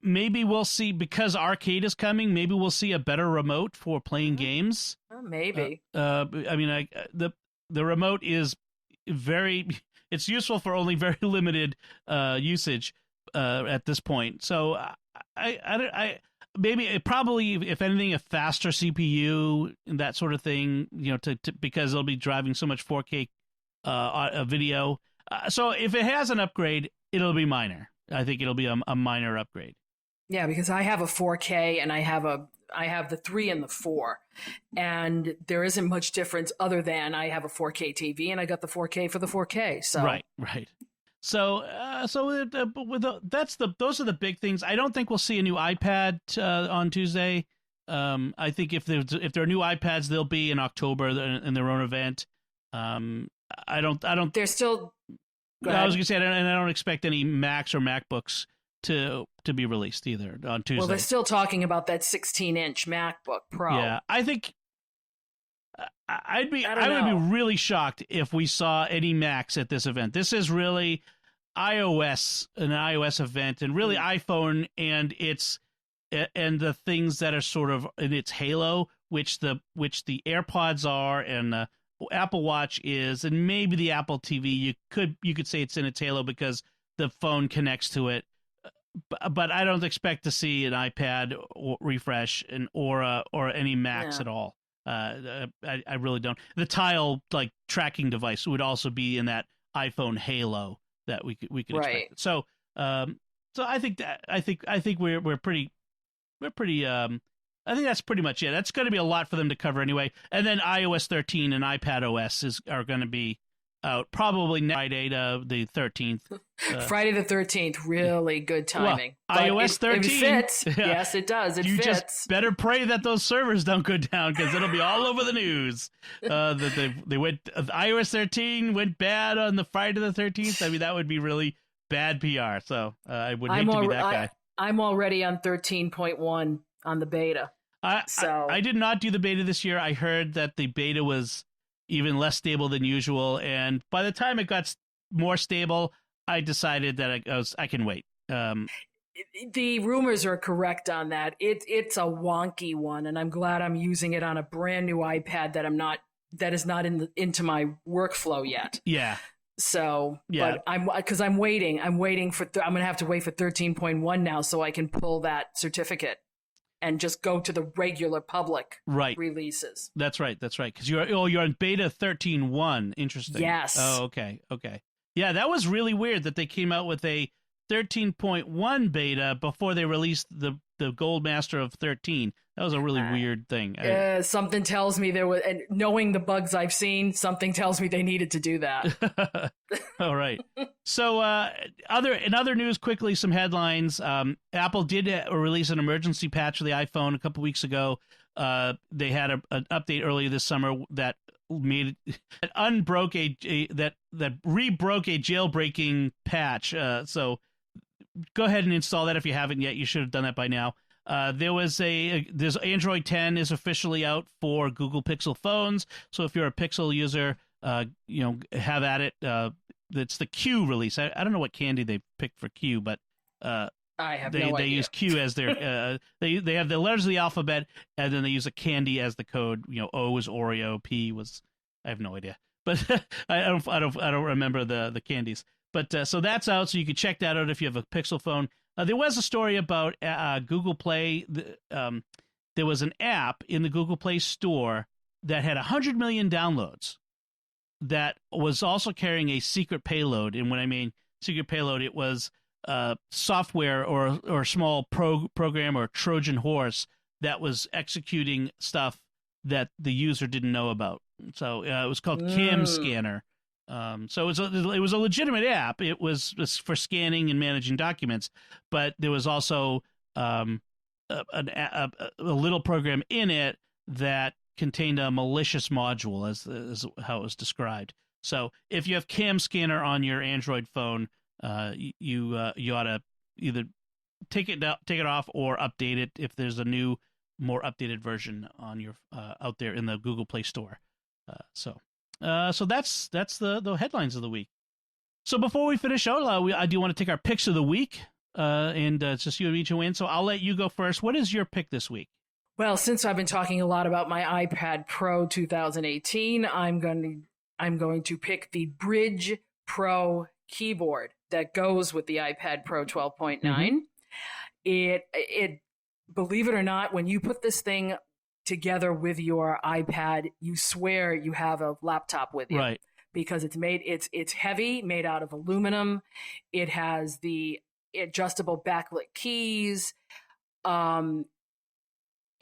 Maybe we'll see, because Arcade is coming. Maybe we'll see a better remote for playing games. Maybe. The remote is it's useful for only very limited usage at this point. So probably, if anything, a faster CPU and that sort of thing, because it'll be driving so much 4K video. So if it has an upgrade, it'll be minor. I think it'll be a minor upgrade. Yeah, because I have a 4K and I have the 3 and the 4, and there isn't much difference other than I have a 4K TV and I got the 4K for the 4K. So right. So, those are the big things. I don't think we'll see a new iPad on Tuesday. I think if there are new iPads, they'll be in October in their own event. I don't. They're still. I was gonna say, I don't expect any Macs or MacBooks to be released either on Tuesday. Well, they're still talking about that 16-inch MacBook Pro. Yeah, I think I would be really shocked if we saw any Macs at this event. This is really an iOS event, and really iPhone and the things that are sort of in its halo, which the AirPods are, and the Apple Watch is, and maybe the Apple TV. You could say it's in its halo because the phone connects to it. But I don't expect to see an iPad or refresh or any Macs at all. I really don't. The Tile tracking device would also be in that iPhone halo that we could expect. So I think we're pretty. I think that's pretty much it. That's going to be a lot for them to cover anyway. And then iOS 13 and iPad OS are going to be out probably Friday the 13th. Friday the 13th, really good timing. Well, iOS 13. It fits. Yes, it does. It fits. Just better pray that those servers don't go down, because it'll be all over the news that they went. iOS 13 went bad on the Friday the 13th. I mean, that would be really bad PR. So I would hate to be that guy. I'm already on 13.1 on the beta. I did not do the beta this year. I heard that the beta was even less stable than usual, and by the time it got more stable, I decided that I can wait. The rumors are correct on that. It's a wonky one, and I'm glad I'm using it on a brand new iPad that is not into my workflow yet. Yeah. So, yeah. But I'm waiting going to have to wait for 13.1 now so I can pull that certificate and just go to the regular public releases. That's right. Because you're on beta 13.1. Interesting. Yes. Oh, okay. Yeah, that was really weird that they came out with a 13.1 beta before they released the Gold Master of 13. That was a really weird thing. Something tells me and knowing the bugs I've seen, something tells me they needed to do that. All right. So in other news, quickly, some headlines. Apple did release an emergency patch for the iPhone a couple weeks ago. They had an update earlier this summer that re-broke a jailbreaking patch. So go ahead and install that if you haven't yet. You should have done that by now. There's Android 10 is officially out for Google Pixel phones. So if you're a Pixel user, have at it. It's the Q release. I don't know what candy they picked for Q, but I have no idea. They use Q as their they have the letters of the alphabet, and then they use a candy as the code. O is Oreo, P was I have no idea, but I don't remember the candies. But so that's out, so you can check that out if you have a Pixel phone. There was a story about Google Play. There was an app in the Google Play Store that had 100 million downloads that was also carrying a secret payload. And when I mean secret payload, it was software or small program or Trojan horse that was executing stuff that the user didn't know about. So it was called Cam Scanner. So it was a legitimate app. It was for scanning and managing documents, but there was also a little program in it that contained a malicious module, as how it was described. So if you have Cam Scanner on your Android phone, you ought to either take it off or update it if there's a new, more updated version on your out there in the Google Play Store. So that's the headlines of the week. So before we finish out, I do want to take our picks of the week, and it's just you and me to win. So I'll let you go first. What is your pick this week? Well, since I've been talking a lot about my iPad Pro 2018, I'm going to pick the Bridge Pro keyboard that goes with the iPad Pro 12.9. Mm-hmm. It believe it or not, when you put this thing together with your iPad, you swear you have a laptop with you, right? Because it's heavy, made out of aluminum. It has the adjustable backlit keys.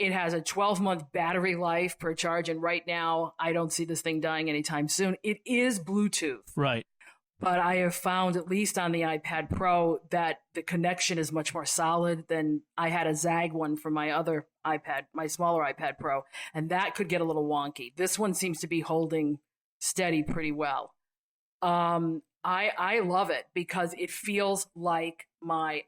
It has a 12-month battery life per charge, and right now I don't see this thing dying anytime soon. It is Bluetooth, right? But I have found, at least on the iPad Pro, that the connection is much more solid than I had a Zag one for my other iPad, my smaller iPad Pro, and that could get a little wonky. This one seems to be holding steady pretty well. I love it because it feels like my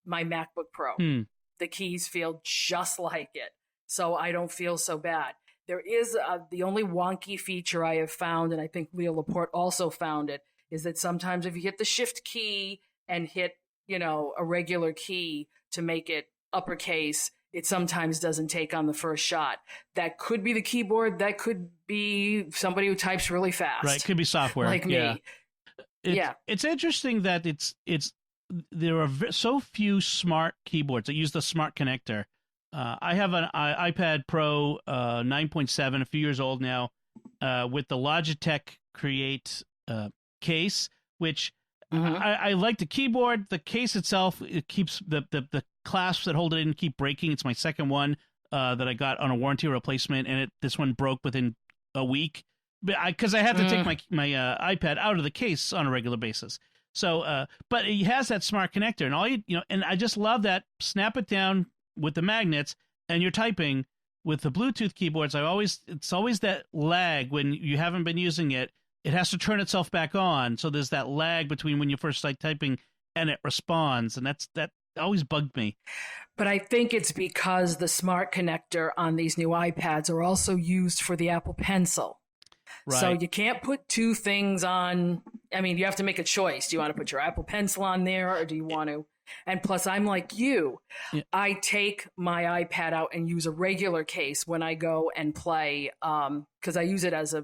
MacBook Pro. The keys feel just like it, so I don't feel so bad. There is the only wonky feature I have found, and I think Leo Laporte also found it, is that sometimes if you hit the shift key and hit, a regular key to make it uppercase, it sometimes doesn't take on the first shot. That could be the keyboard. That could be somebody who types really fast. Right. Could be software. Like me. It's interesting that there are so few smart keyboards that use the smart connector. I have an iPad Pro 9.7, a few years old now, with the Logitech Create case, which I like the keyboard. The case itself, it keeps the clasps that hold it in keep breaking. It's my second one that I got on a warranty replacement, and this one broke within a week because I have to take my iPad out of the case on a regular basis. So, but it has that smart connector, and and I just love that. Snap it down with the magnets, and you're typing. With the Bluetooth keyboards, it's always that lag when you haven't been using it. It has to turn itself back on, so there's that lag between when you first start typing and it responds, and that always bugged me. But I think it's because the smart connector on these new iPads are also used for the Apple Pencil. Right. So you can't put two things on. I mean, you have to make a choice. Do you want to put your Apple Pencil on there, or do you want to? And plus, I'm like you. Yeah. I take my iPad out and use a regular case when I go and play, because I use it as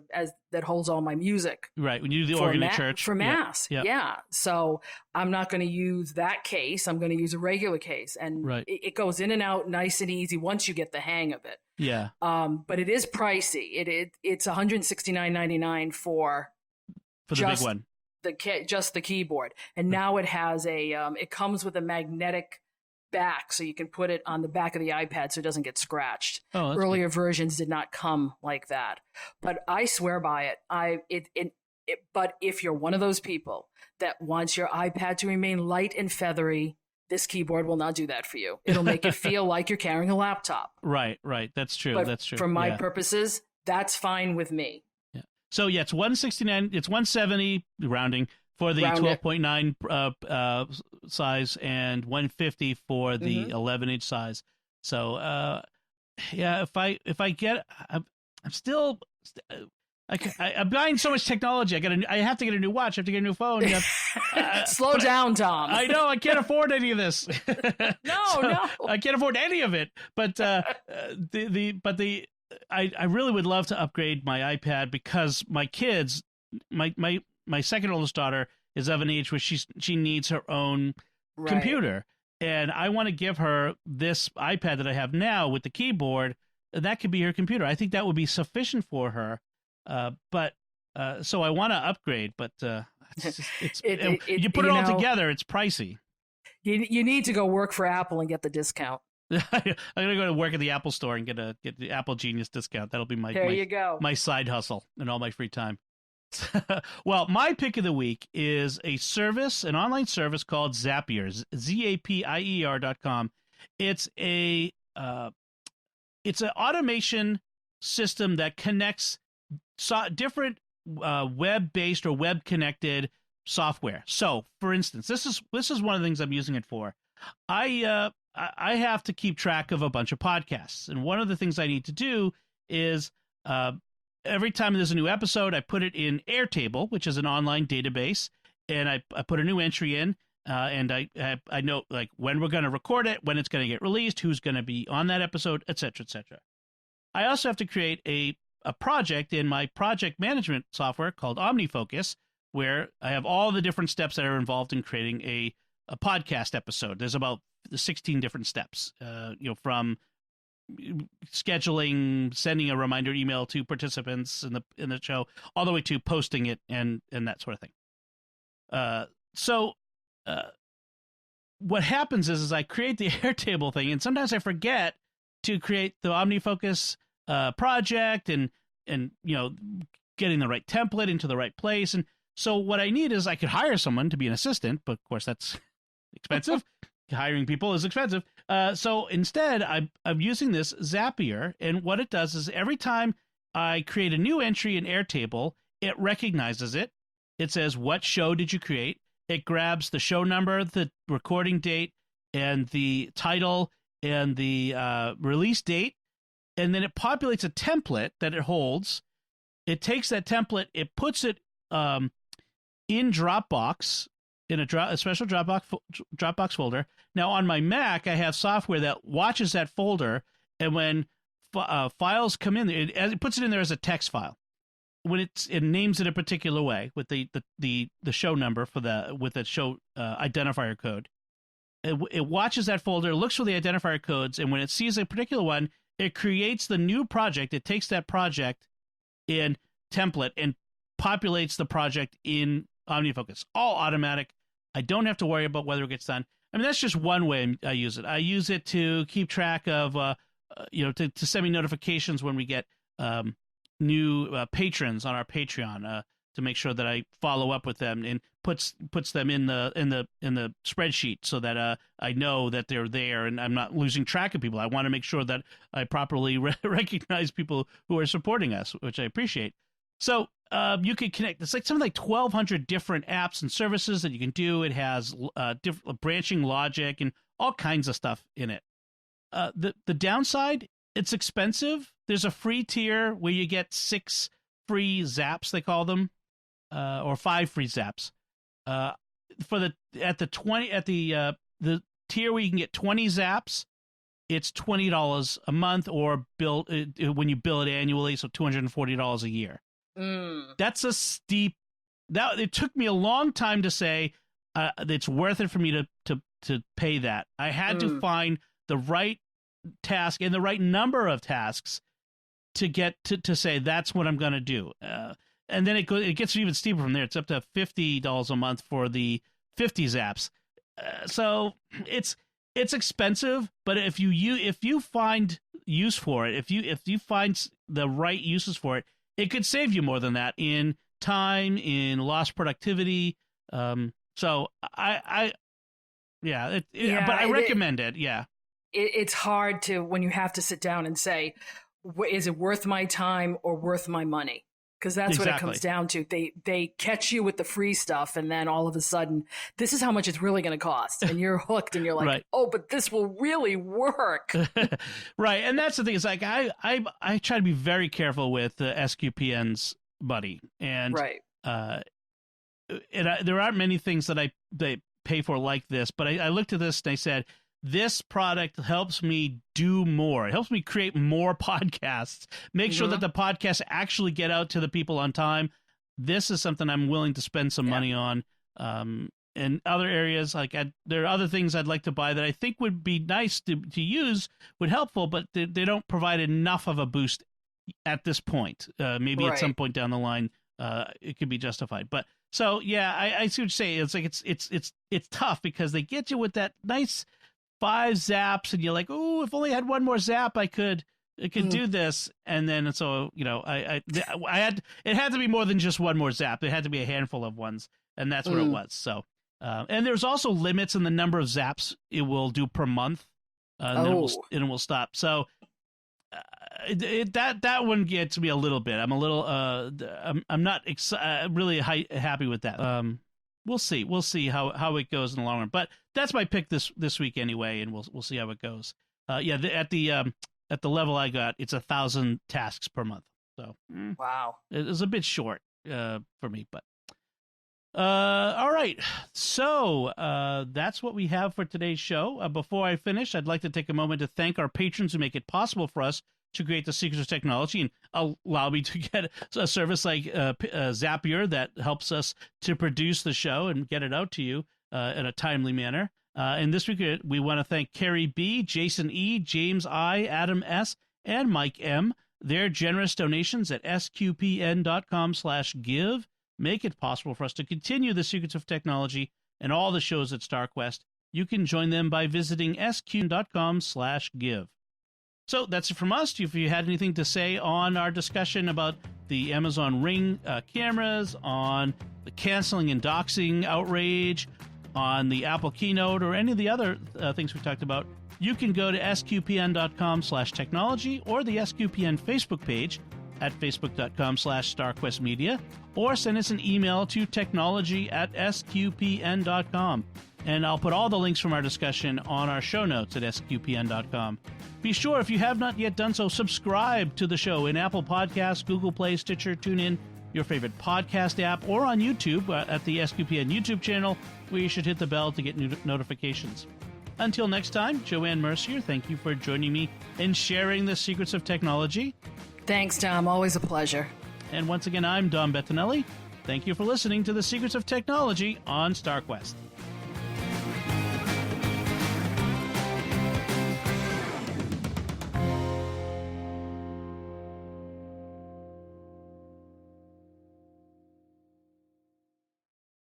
that holds all my music. Right, when you do the organ at church. For Mass, yeah. So I'm not going to use that case. I'm going to use a regular case. And it goes in and out nice and easy once you get the hang of it. Yeah. But it is pricey. It's $169.99 for the big one. Just the keyboard, and now it has it comes with a magnetic back, so you can put it on the back of the iPad so it doesn't get scratched. Earlier versions did not come like that, but I swear by it. But if you're one of those people that wants your iPad to remain light and feathery, this keyboard will not do that for you. It'll make it feel like you're carrying a laptop. Right. That's true. But that's true. For my purposes, that's fine with me. So it's $169. It's $170 rounding for the 12.9 size, and $150 for the 11-inch size. So if I get, I'm still. I'm buying so much technology. I have to get a new watch. I have to get a new phone. Slow down, Tom. I know I can't afford any of this. No. I can't afford any of it. But I really would love to upgrade my iPad because my kids, my second oldest daughter is of an age where she needs her own computer, and I want to give her this iPad that I have now with the keyboard. That could be her computer. I think that would be sufficient for her. So I want to upgrade, but you put it all together, it's pricey. You need to go work for Apple and get the discount. I'm gonna go to work at the Apple store and get the Apple Genius discount. That'll be my side hustle in all my free time. Well, my pick of the week is an online service called Zapier, Zapier.com. It's an automation system that connects different web-based or web-connected software. So, for instance, this is one of the things I'm using it for. I have to keep track of a bunch of podcasts. And one of the things I need to do is every time there's a new episode, I put it in Airtable, which is an online database, and I put a new entry in, and I know like when we're going to record it, when it's going to get released, who's going to be on that episode, et cetera, et cetera. I also have to create a project in my project management software called OmniFocus, where I have all the different steps that are involved in creating a podcast episode. There's about 16 different steps, from scheduling, sending a reminder email to participants in the show, all the way to posting it and that sort of thing. So what happens is I create the Airtable thing, and sometimes I forget to create the OmniFocus project and getting the right template into the right place. And so what I need is I could hire someone to be an assistant, but of course that's expensive. Hiring people is expensive. So instead, I'm using this Zapier, and what it does is every time I create a new entry in Airtable, it recognizes it, it says, what show did you create? It grabs the show number, the recording date, and the title, and the release date, and then it populates a template that it holds. It takes that template, it puts it in Dropbox, in a special Dropbox folder. Now, on my Mac, I have software that watches that folder, and when files come in, it puts it in there as a text file. When it names it a particular way with the show number with the show identifier code. It watches that folder, looks for the identifier codes, and when it sees a particular one, it creates the new project. It takes that project in template and populates the project in OmniFocus. All automatic. I don't have to worry about whether it gets done. I mean, that's just one way I use it. I use it to keep track of, to send me notifications when we get new patrons on our Patreon, to make sure that I follow up with them and puts them in the spreadsheet so that I know that they're there and I'm not losing track of people. I want to make sure that I properly recognize people who are supporting us, which I appreciate. So you can connect. It's like something like 1,200 different apps and services that you can do. It has different branching logic and all kinds of stuff in it. The downside, it's expensive. There's a free tier where you get 6 free zaps, they call them, or 5 free zaps. The tier where you can get 20 zaps, it's $20 a month, or when you bill it annually, so $240 a year. That's a steep. It took me a long time to say it's worth it for me to pay that. I had to find the right task and the right number of tasks to get to say that's what I'm going to do. And then it gets even steeper from there. It's up to $50 a month for the 50 zaps. So it's expensive, but if you find use for it, if you find the right uses for it, it could save you more than that in time, in lost productivity. So I recommend it. Yeah. It's hard when you have to sit down and say, is it worth my time or worth my money? Because that's what it comes down to. They catch you with the free stuff, and then all of a sudden, this is how much it's really going to cost, and you're hooked, and you're like, right. Oh, but this will really work. Right, and that's the thing. It's like I try to be very careful with SQPN's buddy, and right. There aren't many things that they pay for like this, but I looked at this and I said, this product helps me do more. It helps me create more podcasts, make sure that the podcasts actually get out to the people on time. This is something I'm willing to spend some money on. In other areas, there are other things I'd like to buy that I think would be nice to use, would helpful, but they don't provide enough of a boost at this point. Maybe at some point down the line, it could be justified. But so yeah, I see what you're saying. It's like it's tough because they get you with that nice 5 zaps, and you're like, oh, if only I had one more zap, I could do this. And then so it had to be more than just one more zap. It had to be a handful of ones, and that's what it was. So and there's also limits in the number of zaps it will do per month, and then it will stop. So that one gets me a little bit. I'm a little I'm not really happy with that. We'll see how it goes in the long run. But that's my pick this week anyway, and we'll see how it goes. At the level I got, it's 1,000 tasks per month. So wow, it's a bit short for me. But all right, so that's what we have for today's show. Before I finish, I'd like to take a moment to thank our patrons who make it possible for us to create the secrets of technology and allow me to get a service like Zapier that helps us to produce the show and get it out to you in a timely manner. And this week, we want to thank Carrie B., Jason E., James I., Adam S., and Mike M. Their generous donations at sqpn.com/give make it possible for us to continue the secrets of technology and all the shows at Starquest. You can join them by visiting sqpn.com/give. So that's it from us. If you had anything to say on our discussion about the Amazon Ring cameras, on the canceling and doxing outrage, on the Apple keynote, or any of the other things we talked about, you can go to sqpn.com/technology or the SQPN Facebook page at facebook.com/StarQuestMedia, or send us an email to technology@sqpn.com. And I'll put all the links from our discussion on our show notes at sqpn.com. Be sure, if you have not yet done so, subscribe to the show in Apple Podcasts, Google Play, Stitcher, TuneIn, your favorite podcast app, or on YouTube at the SQPN YouTube channel, where you should hit the bell to get new notifications. Until next time, Joanne Mercier, thank you for joining me and sharing the secrets of technology. Thanks, Tom. Always a pleasure. And once again, I'm Dom Bettinelli. Thank you for listening to the Secrets of Technology on Starquest.